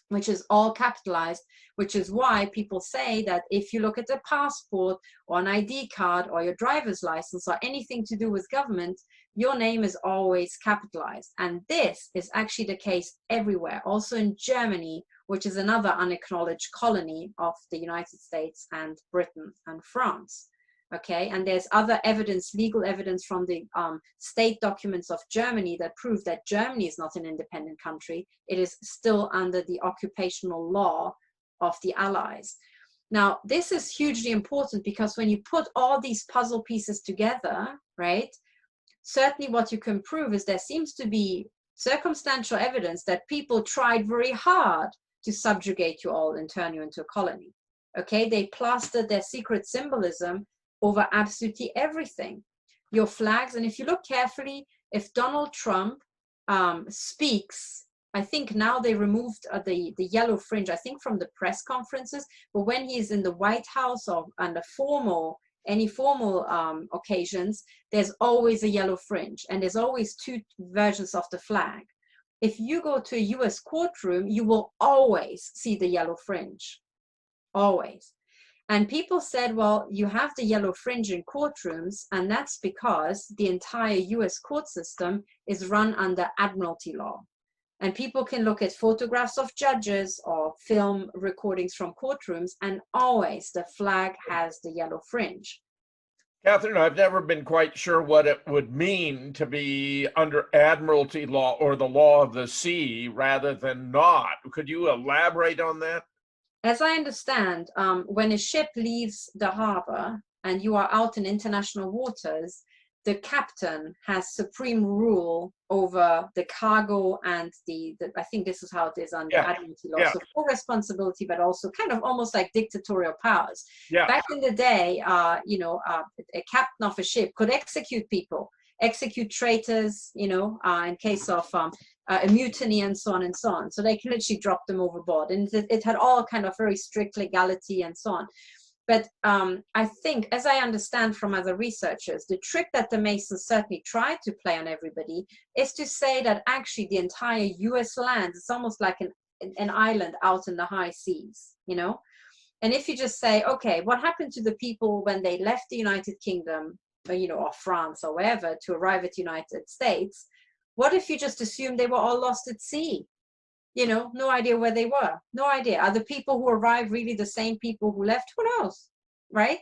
which is all capitalized, which is why people say that if you look at a passport or an ID card or your driver's license or anything to do with government, your name is always capitalized. And this is actually the case everywhere, also in Germany, which is another unacknowledged colony of the United States and Britain and France. Okay, and there's other evidence, legal evidence from the state documents of Germany that prove that Germany is not an independent country. It is still under the occupational law of the Allies. Now, this is hugely important because when you put all these puzzle pieces together, right, certainly what you can prove is there seems to be circumstantial evidence that people tried very hard to subjugate you all and turn you into a colony. Okay, they plastered their secret symbolism over absolutely everything. Your flags, and if you look carefully, if Donald Trump speaks, I think now they removed the yellow fringe, I think from the press conferences, but when he's in the White House or under any formal occasions, there's always a yellow fringe, and there's always two versions of the flag. If you go to a US courtroom, you will always see the yellow fringe, always. And people said, well, you have the yellow fringe in courtrooms, and that's because the entire US court system is run under Admiralty Law. And people can look at photographs of judges or film recordings from courtrooms, and always the flag has the yellow fringe. Catherine, I've never been quite sure what it would mean to be under Admiralty Law or the law of the sea rather than not. Could you elaborate on that? As I understand, when a ship leaves the harbor and you are out in international waters, the captain has supreme rule over the cargo and I think this is how it is under Admiralty Law. So full responsibility, but also kind of almost like dictatorial powers. Back in the day, a captain of a ship could execute people, execute traitors, in case of a mutiny and so on and so on. So they can literally drop them overboard. And it had all kind of very strict legality and so on. But I think, as I understand from other researchers, the trick that the Masons certainly tried to play on everybody is to say that actually the entire US land is almost like an island out in the high seas, And if you just say, okay, what happened to the people when they left the United Kingdom, or France or wherever to arrive at the United States? What if you just assume they were all lost at sea? No idea where they were. No idea. Are the people who arrived really the same people who left? Who knows, right?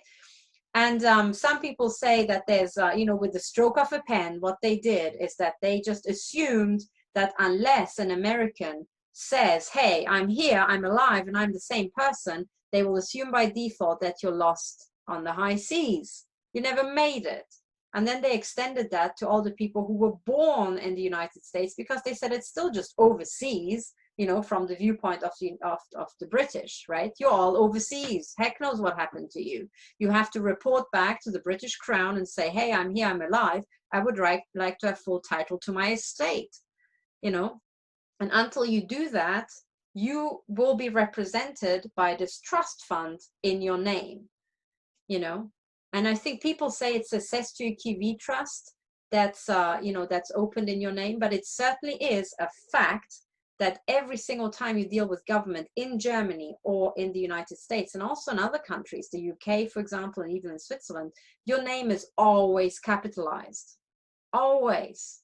And some people say that there's, with the stroke of a pen, what they did is that they just assumed that unless an American says, hey, I'm here, I'm alive, and I'm the same person, they will assume by default that you're lost on the high seas. You never made it. And then they extended that to all the people who were born in the United States, because they said it's still just overseas, from the viewpoint of the British, right? You're all overseas. Heck knows what happened to you. You have to report back to the British Crown and say, hey, I'm here, I'm alive. I would like to have full title to my estate, And until you do that, you will be represented by this trust fund in your name, And I think people say it's a Sestu Kivi trust that's opened in your name, but it certainly is a fact that every single time you deal with government in Germany or in the United States, and also in other countries, the UK, for example, and even in Switzerland, your name is always capitalized. Always.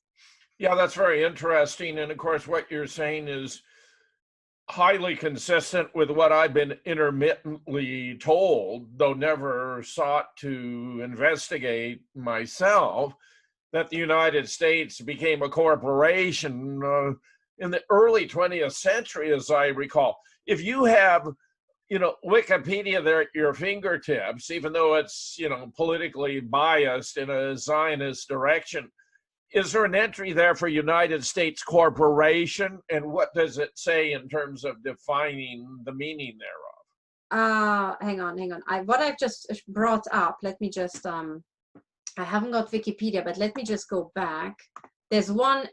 Yeah, that's very interesting. And of course, what you're saying is highly consistent with what I've been intermittently told, though never sought to investigate myself, that the United States became a corporation in the early 20th century, as I recall. If you have, Wikipedia there at your fingertips, even though it's, politically biased in a Zionist direction, is there an entry there for United States Corporation? And what does it say in terms of defining the meaning thereof? Hang on. What I've just brought up, let me just, I haven't got Wikipedia, but let me just go back. There's one,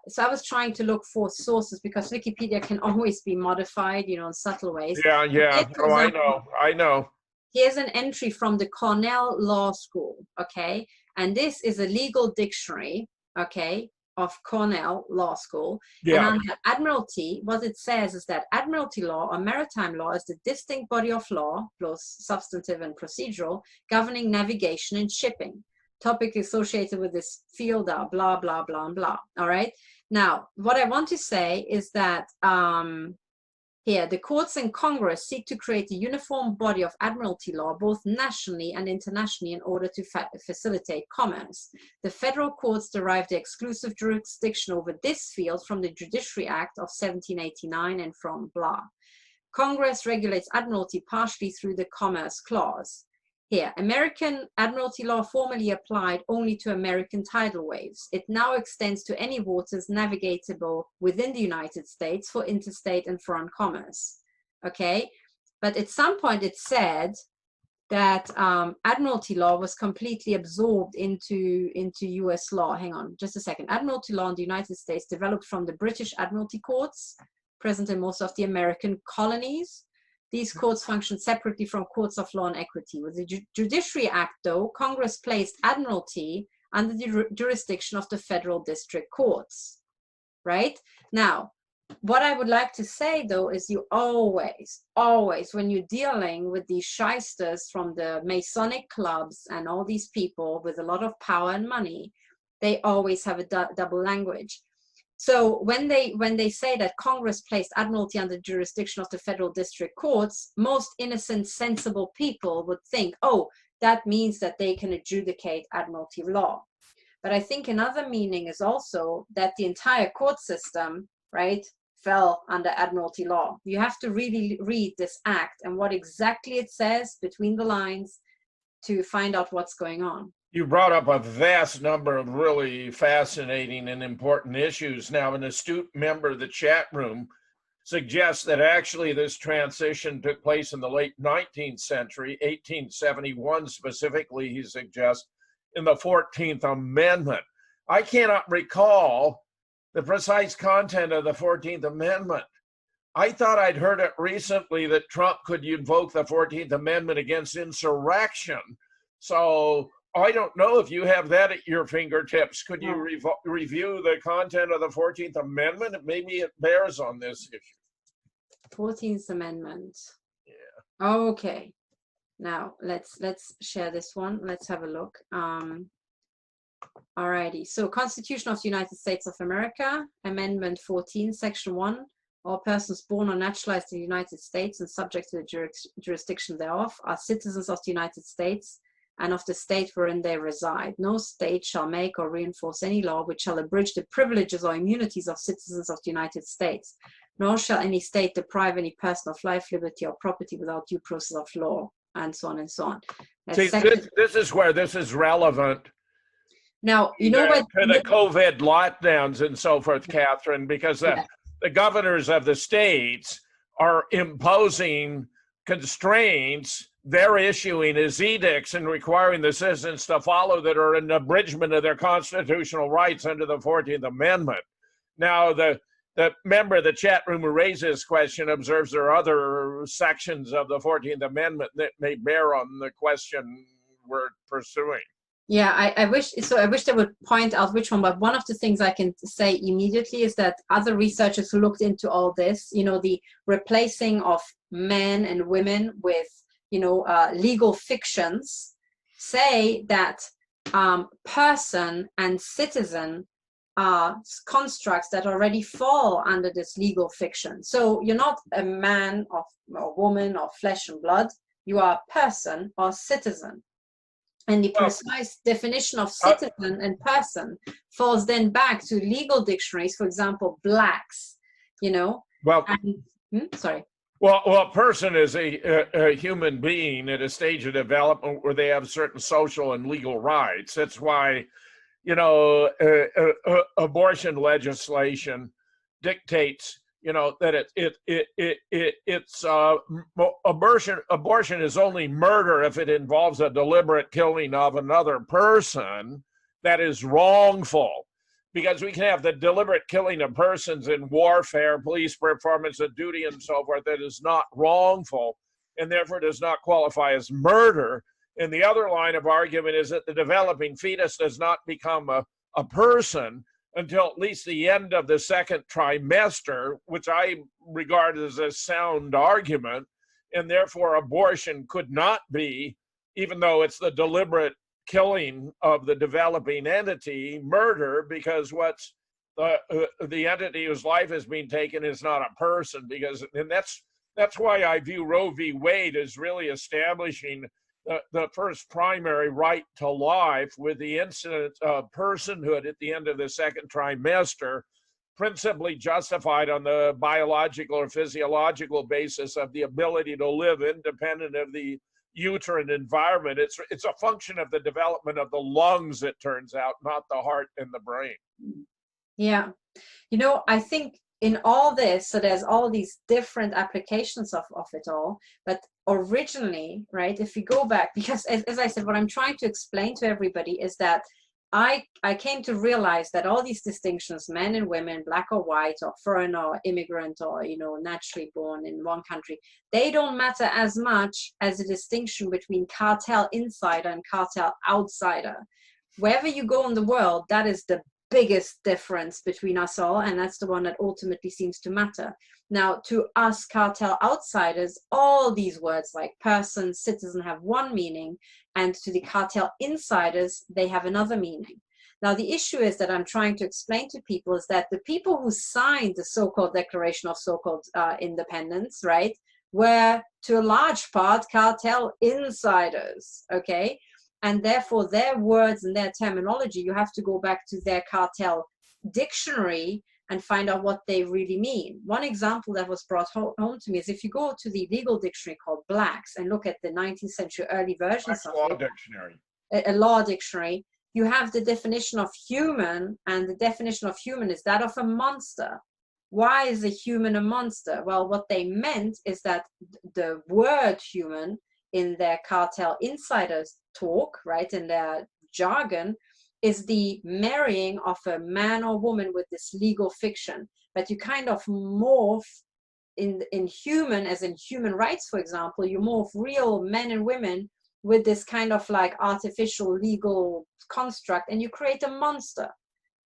so I was trying to look for sources because Wikipedia can always be modified, in subtle ways. Yeah. Oh, I know. Here's an entry from the Cornell Law School, okay? And this is a legal dictionary, okay, of Cornell Law School. Yeah. And under Admiralty, what it says is that Admiralty Law or maritime law is the distinct body of law, both substantive and procedural, governing navigation and shipping. Topic associated with this field are blah, blah, blah, blah. All right. Now, what I want to say is that here, the courts and Congress seek to create a uniform body of admiralty law, both nationally and internationally, in order to facilitate commerce. The federal courts derive their exclusive jurisdiction over this field from the Judiciary Act of 1789 and from blah. Congress regulates admiralty partially through the Commerce Clause. Here, American admiralty law formerly applied only to American tidal waves. It now extends to any waters navigatable within the United States for interstate and foreign commerce. Okay, but at some point it said that Admiralty Law was completely absorbed into US law. Hang on just a second. Admiralty Law in the United States developed from the British Admiralty courts present in most of the American colonies. These courts function separately from courts of law and equity. With the Judiciary Act, though, Congress placed Admiralty under the jurisdiction of the federal district courts, right? Now, what I would like to say, though, is you always, when you're dealing with these shysters from the Masonic clubs and all these people with a lot of power and money, they always have a double language. So when they say that Congress placed Admiralty under the jurisdiction of the federal district courts, most innocent, sensible people would think, oh, that means that they can adjudicate Admiralty law. But I think another meaning is also that the entire court system, right, fell under Admiralty law. You have to really read this act and what exactly it says between the lines to find out what's going on. You brought up a vast number of really fascinating and important issues. Now, an astute member of the chat room suggests that actually this transition took place in the late 19th century, 1871 specifically, he suggests, in the 14th Amendment. I cannot recall the precise content of the 14th Amendment. I thought I'd heard it recently that Trump could invoke the 14th Amendment against insurrection. So I don't know if you have that at your fingertips. Could you review the content of the 14th Amendment? Maybe it bears on this issue. 14th Amendment. Yeah. Okay. Now let's share this one. Let's have a look. Alrighty. So Constitution of the United States of America, Amendment 14, Section 1. All persons born or naturalized in the United States and subject to the jurisdiction thereof are citizens of the United States and of the state wherein they reside. No state shall make or reinforce any law which shall abridge the privileges or immunities of citizens of the United States, nor shall any state deprive any person of life, liberty, or property without due process of law, and so on and so on. See, this is where this is relevant. Now, you know what? To the COVID lockdowns and so forth, Catherine, because the governors of the states are imposing constraints. They're issuing as edicts and requiring the citizens to follow that are an abridgment of their constitutional rights under the 14th Amendment. Now, the member of the chat room who raised this question observes there are other sections of the 14th Amendment that may bear on the question we're pursuing. Yeah, I wish they would point out which one, but one of the things I can say immediately is that other researchers who looked into all this, you know, the replacing of men and women with, you know, legal fictions, say that person and citizen are constructs that already fall under this legal fiction. So you're not a man or woman of flesh and blood, you are a person or citizen. And the precise definition of citizen and person falls then back to legal dictionaries, for example, blacks, you know. Well, sorry. Well, a person is a human being at a stage of development where they have certain social and legal rights. That's why, you know, abortion legislation dictates, you know, that abortion is only murder if it involves a deliberate killing of another person that is wrongful. Because we can have the deliberate killing of persons in warfare, police performance of duty, and so forth that is not wrongful, and therefore does not qualify as murder. And the other line of argument is that the developing fetus does not become a person until at least the end of the second trimester, which I regard as a sound argument, and therefore abortion could not be, even though it's the deliberate killing of the developing entity, murder, because what's the entity whose life is being taken is not a person. Because, and that's why I view Roe v. Wade as really establishing the first primary right to life, with the incident of personhood at the end of the second trimester, principally justified on the biological or physiological basis of the ability to live independent of the uterine environment. It's a function of the development of the lungs, it turns out, not the heart and the brain. Yeah. You know, I think in all this, so there's all these different applications of it all, but originally, right, if you go back, because as I said, what I'm trying to explain to everybody is that I came to realize that all these distinctions, men and women, black or white, or foreigner or immigrant, or, you know, naturally born in one country, they don't matter as much as the distinction between cartel insider and cartel outsider. Wherever you go in the world, that is the biggest difference between us all, and that's the one that ultimately seems to matter. Now, to us cartel outsiders, all these words like person, citizen have one meaning, and to the cartel insiders, they have another meaning. Now, the issue is that I'm trying to explain to people is that the people who signed the so-called Declaration of so-called Independence, right, were to a large part cartel insiders, okay? And therefore their words and their terminology, you have to go back to their cartel dictionary and find out what they really mean. One example that was brought home to me is if you go to the legal dictionary called Blacks and look at the 19th century early versions of law it, dictionary. A law dictionary, you have the definition of human, and the definition of human is that of a monster. Why is a human a monster? Well, what they meant is that the word human in their cartel insiders talk, right, in their jargon, is the marrying of a man or woman with this legal fiction. But you kind of morph in human, as in human rights, for example, you morph real men and women with this kind of like artificial legal construct, and you create a monster,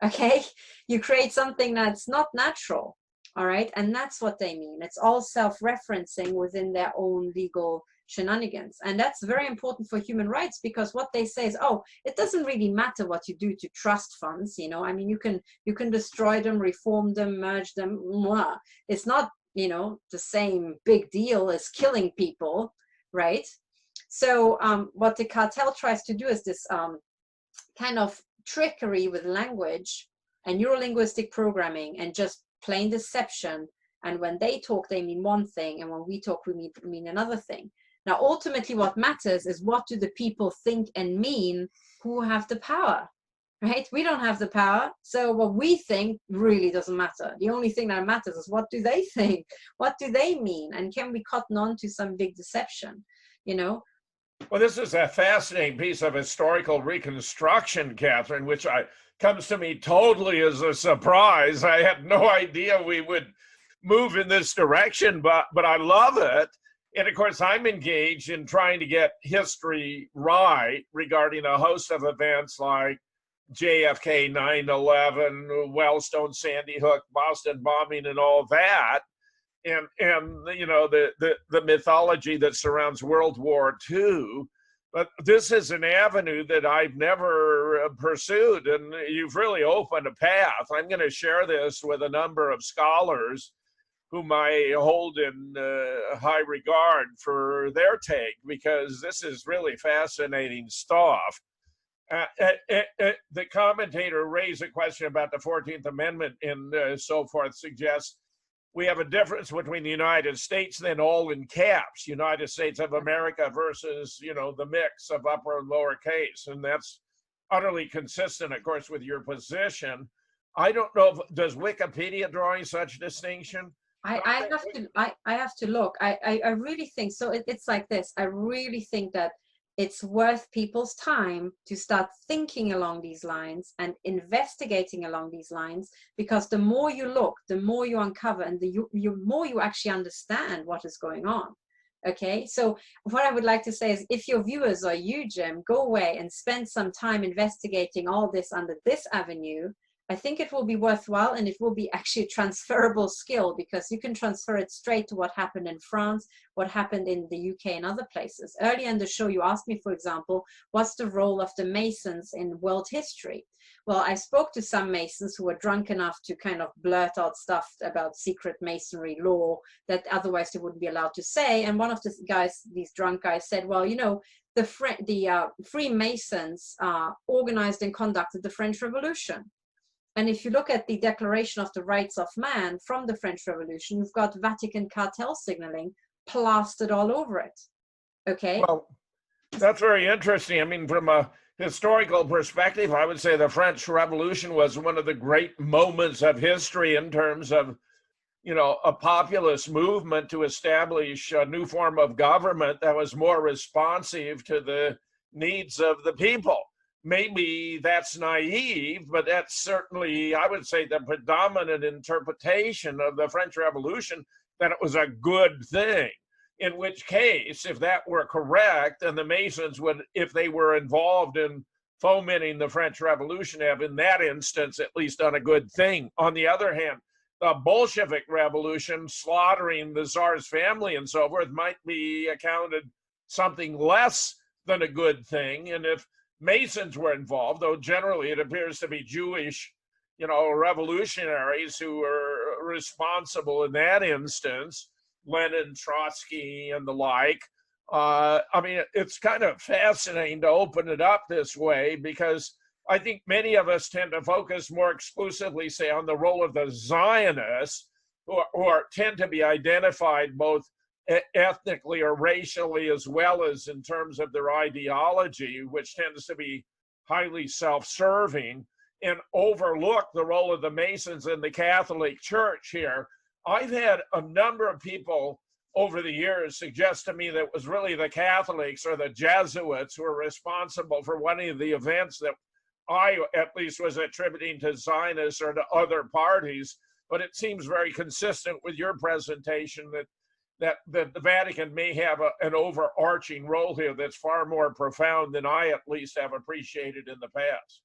okay? You create something that's not natural, all right? And that's what they mean. It's all self-referencing within their own legal shenanigans. And that's very important for human rights, because what they say is, oh, it doesn't really matter what you do to trust funds, you know, I mean, you can destroy them, reform them, merge them. Mwah. It's not, you know, the same big deal as killing people, right? So what the cartel tries to do is this kind of trickery with language and neurolinguistic programming and just plain deception. And when they talk, they mean one thing, and when we talk, we mean another thing. Now, ultimately, what matters is what do the people think and mean who have the power, right? We don't have the power, so what we think really doesn't matter. The only thing that matters is what do they think? What do they mean? And can we cotton on to some big deception, you know? Well, this is a fascinating piece of historical reconstruction, Catherine, which comes to me totally as a surprise. I had no idea we would move in this direction, but I love it. And of course, I'm engaged in trying to get history right regarding a host of events like JFK, 9/11, Wellstone, Sandy Hook, Boston bombing, and all that. And you know, the mythology that surrounds World War II. But this is an avenue that I've never pursued, and you've really opened a path. I'm going to share this with a number of scholars whom I hold in high regard for their take, because this is really fascinating stuff. The commentator raised a question about the 14th Amendment and so forth, suggests we have a difference between the United States, then all in caps, United States of America versus, you know, the mix of upper and lower case. And that's utterly consistent, of course, with your position. I don't know, does Wikipedia draw such distinction? I have to look. I really think so. It's like this. I really think that it's worth people's time to start thinking along these lines and investigating along these lines, because the more you look, the more you uncover, and the more you actually understand what is going on. Okay, so what I would like to say is, if your viewers or you, Jim, go away and spend some time investigating all this under this avenue, I think it will be worthwhile, and it will be actually a transferable skill, because you can transfer it straight to what happened in France, what happened in the UK and other places. Earlier in the show, you asked me, for example, what's the role of the Masons in world history? Well, I spoke to some Masons who were drunk enough to kind of blurt out stuff about secret Masonry law that otherwise they wouldn't be allowed to say. And one of the guys, these drunk guys, said, well, you know, the Freemasons organized and conducted the French Revolution. And if you look at the Declaration of the Rights of Man from the French Revolution, you've got Vatican cartel-signaling plastered all over it. Okay? Well, that's very interesting. I mean, from a historical perspective, I would say the French Revolution was one of the great moments of history in terms of a populist movement to establish a new form of government that was more responsive to the needs of the people. Maybe that's naive, but that's certainly, I would say, the predominant interpretation of the French Revolution, that it was a good thing. In which case, if that were correct, then the Masons would, if they were involved in fomenting the French Revolution, have in that instance at least done a good thing. On the other hand, the Bolshevik Revolution, slaughtering the Tsar's family and so forth, might be accounted something less than a good thing. And if Masons were involved, though generally it appears to be Jewish, revolutionaries who were responsible in that instance, Lenin, Trotsky, and the like. It's kind of fascinating to open it up this way, because I think many of us tend to focus more exclusively, say, on the role of the Zionists, who tend to be identified both ethnically or racially, as well as in terms of their ideology, which tends to be highly self-serving, and overlook the role of the Masons in the Catholic Church here. I've had a number of people over the years suggest to me that it was really the Catholics or the Jesuits who were responsible for one of the events that I at least was attributing to Zionists or to other parties. But it seems very consistent with your presentation that the Vatican may have an overarching role here that's far more profound than I at least have appreciated in the past.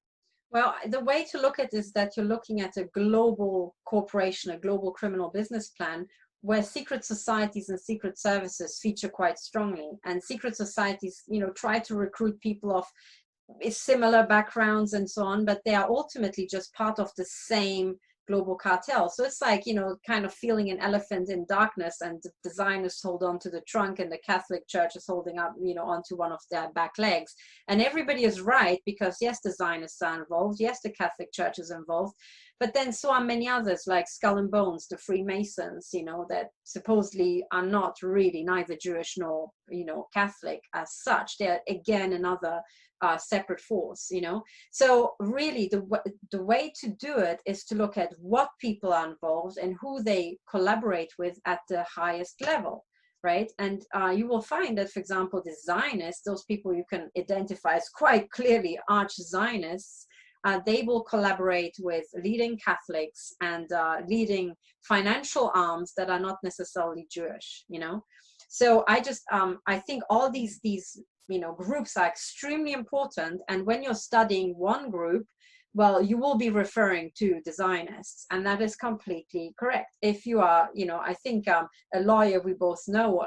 Well, the way to look at it is that you're looking at a global corporation, a global criminal business plan, where secret societies and secret services feature quite strongly. And secret societies, try to recruit people of similar backgrounds and so on, but they are ultimately just part of the same global cartel. So it's like, kind of feeling an elephant in darkness, and the designers hold on to the trunk and the Catholic Church is holding up, onto one of their back legs. And everybody is right, because yes, the Zionists are involved. Yes, the Catholic Church is involved. But then so are many others, like Skull and Bones, the Freemasons, that supposedly are not really neither Jewish nor, Catholic as such. They're, again, another separate force, So really the way to do it is to look at what people are involved and who they collaborate with at the highest level, right? And you will find that, for example, the Zionists, those people you can identify as quite clearly arch-Zionists, they will collaborate with leading Catholics and leading financial arms that are not necessarily Jewish, So I think all these groups are extremely important. And when you're studying one group, well, you will be referring to the Zionists, and that is completely correct. If you are, I think a lawyer we both know,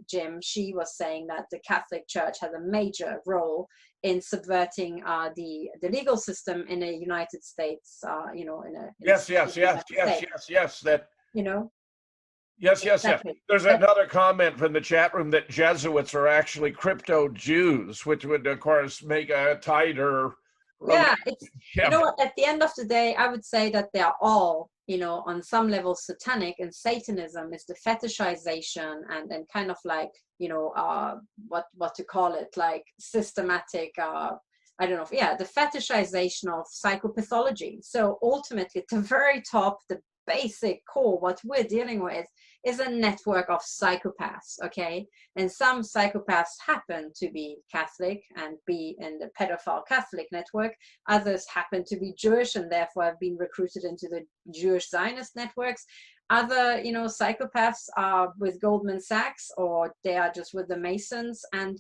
Jim, she was saying that the Catholic Church has a major role in subverting the legal system in the United States, Yes. There's another comment from the chat room that Jesuits are actually crypto-Jews, which would, of course, make a tighter... Yeah, at the end of the day, I would say that they are all, on some level satanic, and Satanism is the fetishization and kind of like, what to call it, like systematic, I don't know, the fetishization of psychopathology. So ultimately, at the very top, the basic core, what we're dealing with is a network of psychopaths, okay? And some psychopaths happen to be Catholic and be in the pedophile Catholic network. Others happen to be Jewish and therefore have been recruited into the Jewish Zionist networks. Other, psychopaths are with Goldman Sachs, or they are just with the Masons. And,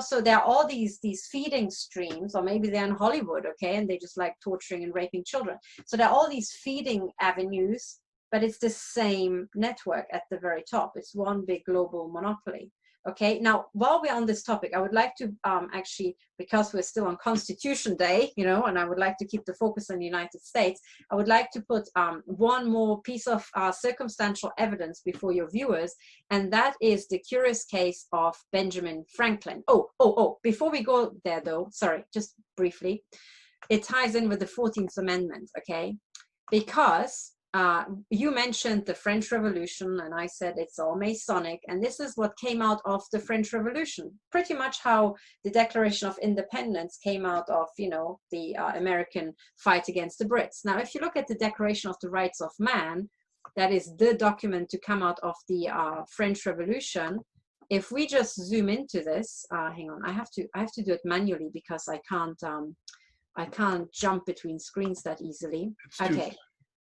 so there are all these feeding streams, or maybe they're in Hollywood, okay? And they just like torturing and raping children. So there are all these feeding avenues, but it's the same network at the very top. It's one big global monopoly. Okay, now, while we're on this topic, I would like to actually, because we're still on Constitution Day, and I would like to keep the focus on the United States, I would like to put one more piece of circumstantial evidence before your viewers, and that is the curious case of Benjamin Franklin. Before we go there, though, sorry, just briefly, it ties in with the 14th Amendment, okay? Because you mentioned the French Revolution, and I said it's all Masonic, and this is what came out of the French Revolution. Pretty much how the Declaration of Independence came out of, the American fight against the Brits. Now, if you look at the Declaration of the Rights of Man, that is the document to come out of the French Revolution. If we just zoom into this, hang on, I have to do it manually because I can't jump between screens that easily. Okay,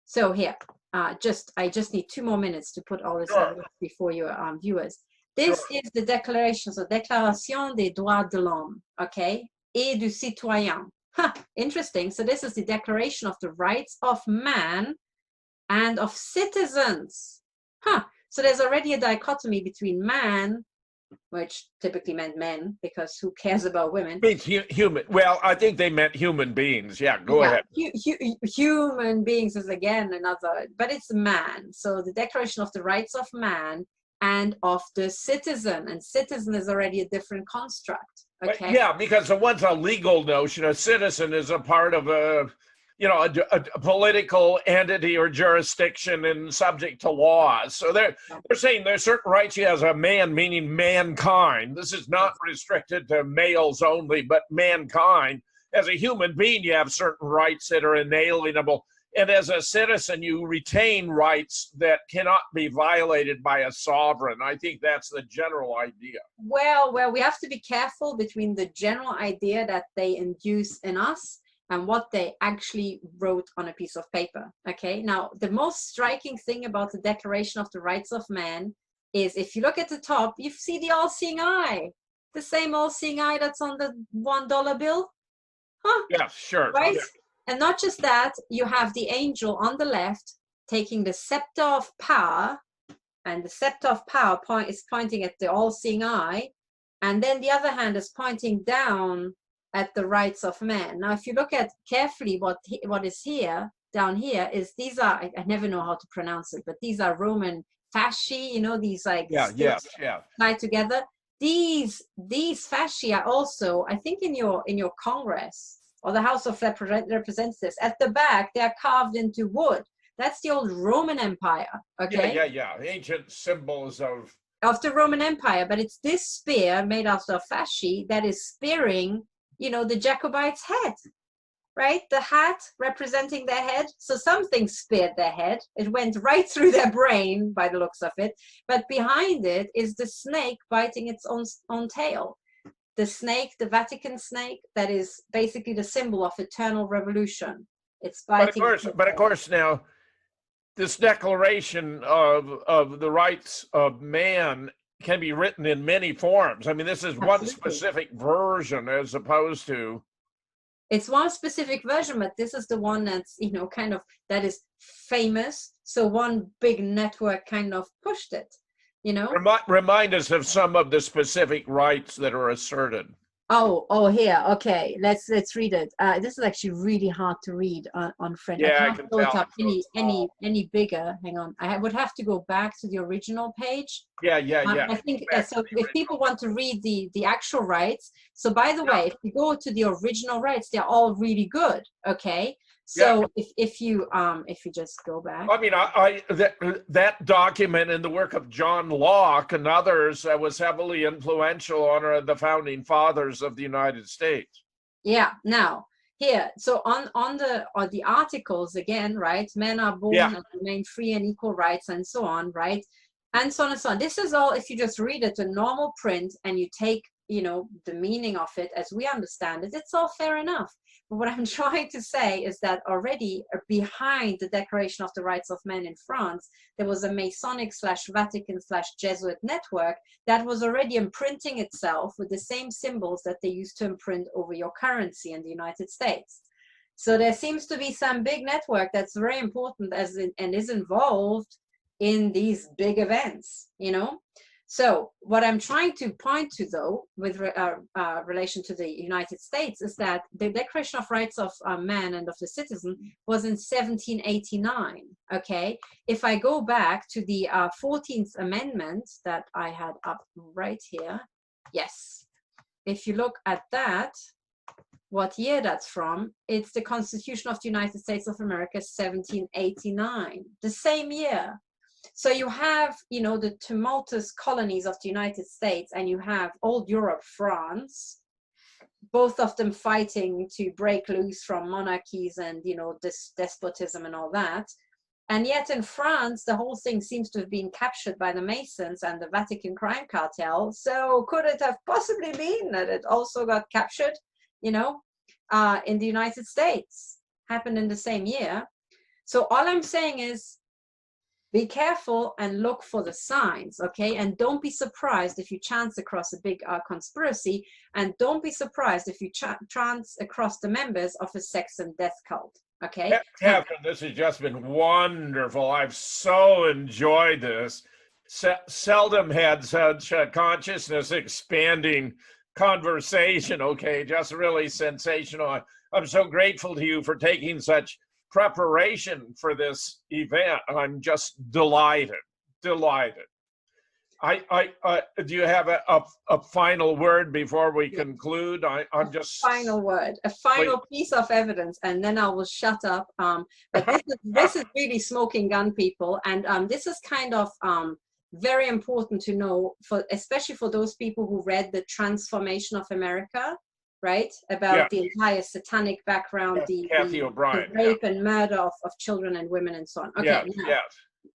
so here, I just need 2 more minutes to put all this evidence before your viewers. This is the Declaration, so Déclaration des droits de l'homme, okay, et du citoyen. Huh, interesting. So this is the Declaration of the Rights of Man and of Citizens. Huh. So there's already a dichotomy between man, which typically meant men, because who cares about women? Means human. Well, I think they meant human beings. Yeah, go ahead. Human beings is again another, but it's man. So the Declaration of the Rights of Man and of the citizen, and citizen is already a different construct. Okay. Yeah, because the one's a legal notion. A citizen is a part of a political entity or jurisdiction and subject to laws. So they're saying there's certain rights he has, a man, meaning mankind. This is not restricted to males only, but mankind. As a human being, you have certain rights that are inalienable. And as a citizen, you retain rights that cannot be violated by a sovereign. I think that's the general idea. Well, we have to be careful between the general idea that they induce in us and what they actually wrote on a piece of paper. Okay, now the most striking thing about the Declaration of the Rights of Man is if you look at the top, you see the all-seeing eye, the same all-seeing eye that's on the $1 bill. Huh? Yeah, sure. Right? Yeah. And not just that, you have the angel on the left taking the scepter of power, and the scepter of power is pointing at the all-seeing eye, and then the other hand is pointing down at the rights of man. Now, if you look at carefully what is here, down here, is these are, I never know how to pronounce it, but these are Roman fasci, you know, these like tied together. These fasci are also, I think, in your Congress or the House of Representatives. At the back, they are carved into wood. That's the old Roman Empire. Okay. Yeah. Ancient symbols of the Roman Empire, but it's this spear made out of fasci that is spearing, you know, the Jacobites' head, right? The hat representing their head. So something speared their head. It went right through their brain by the looks of it. But behind it is the snake biting its own tail. The snake, the Vatican snake, that is basically the symbol of eternal revolution. It's biting. But of course now, this Declaration of the Rights of Man can be written in many forms. I mean, this is one specific version as opposed to. It's one specific version, but this is the one that's, you know, kind of, that is famous. So one big network kind of pushed it, you know. Remind us of some of the specific rights that are asserted. Oh, here. Okay, let's read it. This is actually really hard to read on French. Yeah, I can't pull it up any bigger. Hang on, I would have to go back to the original page. Yeah. I think so. If people want to read the actual rights, so by the way, if you go to the original rights, they're all really good. Okay. So if you just go back. I mean, that document in the work of John Locke and others was heavily influential on the founding fathers of the United States. Yeah. Now here, so on the articles again, right? Men are born and remain free and equal rights, and so on, right? And so on and so on. This is all, if you just read it in normal print and you take, you know, the meaning of it as we understand it, it's all fair enough. But what I'm trying to say is that already behind the Declaration of the Rights of Man in France, there was a Masonic / Vatican / Jesuit network that was already imprinting itself with the same symbols that they used to imprint over your currency in the United States. So there seems to be some big network that's very important and is involved in these big events, you know. So what I'm trying to point to, though, with relation to the United States, is that the Declaration of Rights of Man and of the Citizen was in 1789, okay? If I go back to the 14th Amendment that I had up right here, yes. If you look at that, what year that's from, it's the Constitution of the United States of America, 1789, the same year. So you have, you know, the tumultuous colonies of the United States, and you have old Europe, France, both of them fighting to break loose from monarchies and, you know, this despotism and all that. And yet in France, the whole thing seems to have been captured by the Masons and the Vatican crime cartel. So could it have possibly been that it also got captured, you know, in the United States? Happened in the same year. So all I'm saying is, be careful and look for the signs, okay? And don't be surprised if you chance across a big conspiracy, and don't be surprised if you chance across the members of a sex and death cult, okay? Catherine, this has just been wonderful. I've so enjoyed this. Seldom had such a consciousness expanding conversation, okay? Just really sensational. I'm so grateful to you for taking such preparation for this event. I'm just delighted. Do you have a final word before we conclude? I'm just final word, a final piece of evidence, and then I will shut up. But this is really smoking gun, people, and this is kind of very important to know, for especially for those people who read The Transformation of America, right? About the entire satanic background, the rape and murder of children and women and so on. Okay,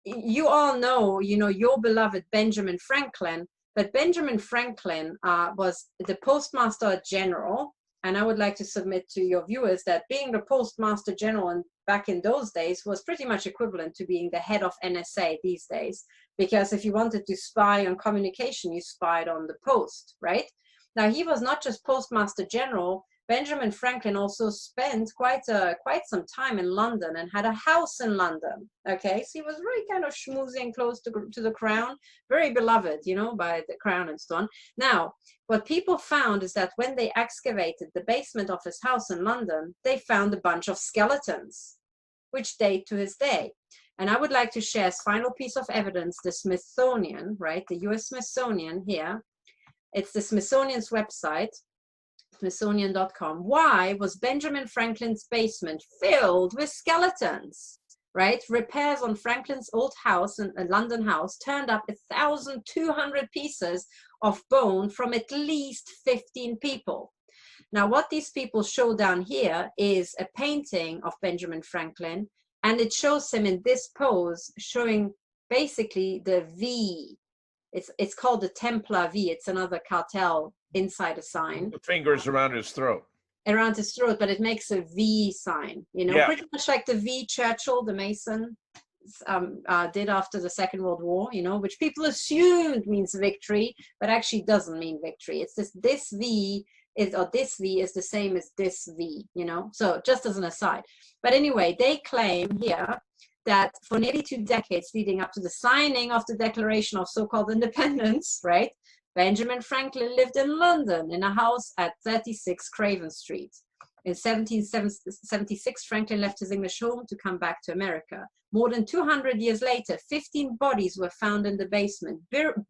you all know, your beloved Benjamin Franklin, but Benjamin Franklin was the Postmaster General, and I would like to submit to your viewers that being the Postmaster General back in those days was pretty much equivalent to being the head of NSA these days, because if you wanted to spy on communication, you spied on the post, right? Now, he was not just Postmaster General. Benjamin Franklin also spent quite some time in London and had a house in London, okay? So he was really kind of schmoozy and close to the crown, very beloved, by the crown and so on. Now, what people found is that when they excavated the basement of his house in London, they found a bunch of skeletons, which date to his day. And I would like to share as final piece of evidence, the Smithsonian, right? The US Smithsonian here. It's the Smithsonian's website, Smithsonian.com. Why was Benjamin Franklin's basement filled with skeletons, right? Repairs on Franklin's old house, a London house, turned up 1,200 pieces of bone from at least 15 people. Now, what these people show down here is a painting of Benjamin Franklin, and it shows him in this pose, showing basically the V. It's called the Templar V. It's another cartel insider sign. The fingers around his throat. Around his throat, but it makes a V sign, pretty much like the V Churchill, the Mason, did after the Second World War, which people assumed means victory, but actually doesn't mean victory. It's this V is the same as this V, so just as an aside. But anyway, they claim here that for nearly 2 decades leading up to the signing of the Declaration of so-called Independence, right, Benjamin Franklin lived in London in a house at 36 Craven Street. In 1776, Franklin left his English home to come back to America. More than 200 years later, 15 bodies were found in the basement,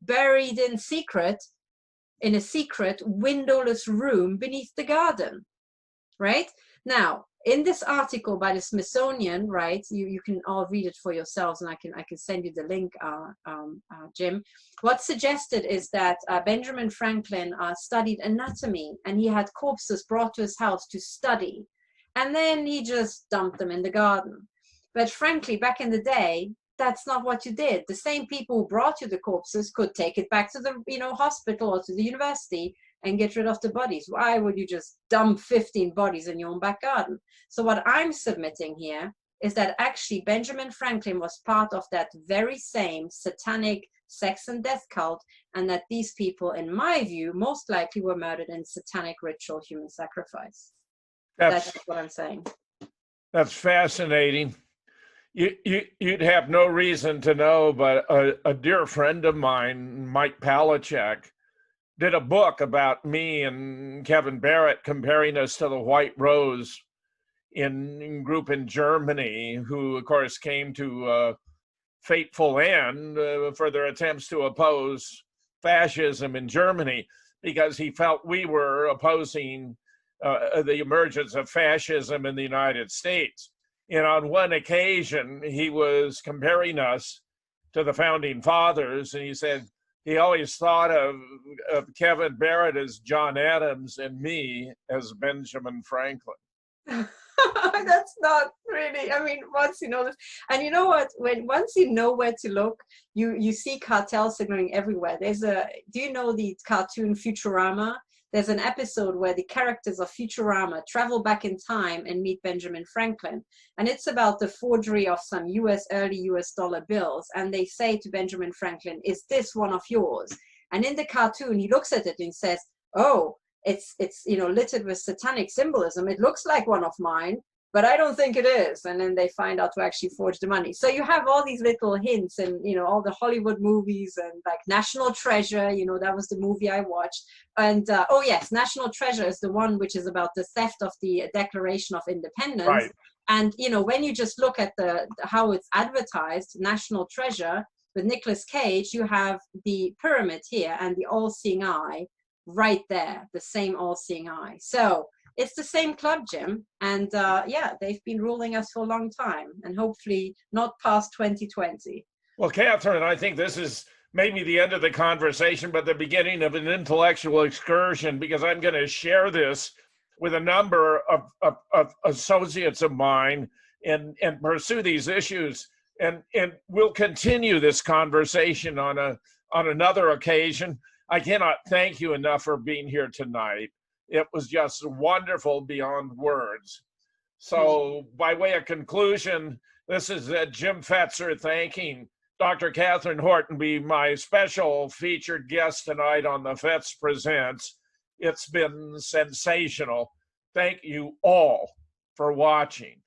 buried in a secret windowless room beneath the garden, right? Now, in this article by the Smithsonian, right, you can all read it for yourselves, and I can send you the link, Jim. What's suggested is that Benjamin Franklin studied anatomy, and he had corpses brought to his house to study, and then he just dumped them in the garden. But frankly, back in the day, that's not what you did. The same people who brought you the corpses could take it back to the hospital or to the university and get rid of the bodies. Why would you just dump 15 bodies in your own back garden? So what I'm submitting here is that actually Benjamin Franklin was part of that very same satanic sex and death cult, and that these people, in my view, most likely were murdered in satanic ritual human sacrifice. That's what I'm saying. That's fascinating. You'd have no reason to know, but a dear friend of mine, Mike Palachuk, did a book about me and Kevin Barrett, comparing us to the White Rose group in Germany, who of course came to a fateful end for their attempts to oppose fascism in Germany, because he felt we were opposing the emergence of fascism in the United States. And on one occasion, he was comparing us to the founding fathers, and he said he always thought of Kevin Barrett as John Adams and me as Benjamin Franklin. That's not really, I mean, once you know this, and you know what, once you know where to look, you see cartel signaling everywhere. Do you know the cartoon Futurama? There's an episode where the characters of Futurama travel back in time and meet Benjamin Franklin. And it's about the forgery of some early US dollar bills. And they say to Benjamin Franklin, is this one of yours? And in the cartoon, he looks at it and says, oh, it's littered with satanic symbolism. It looks like one of mine, but I don't think it is. And then they find out to actually forge the money. So you have all these little hints, and all the Hollywood movies, and like National Treasure, that was the movie I watched. And oh yes, National Treasure is the one which is about the theft of the Declaration of Independence. Right. And when you just look at how it's advertised, National Treasure with Nicolas Cage, you have the pyramid here and the all-seeing eye right there, the same all-seeing eye. So it's the same club, Jim, and yeah, they've been ruling us for a long time, and hopefully not past 2020. Well, Catherine, I think this is maybe the end of the conversation, but the beginning of an intellectual excursion, because I'm going to share this with a number of associates of mine and pursue these issues, and we'll continue this conversation on another occasion. I cannot thank you enough for being here tonight. It was just wonderful beyond words. So by way of conclusion, this is Jim Fetzer thanking Dr. Catherine Hortonby, my special featured guest tonight on the Fetz Presents. It's been sensational. Thank you all for watching.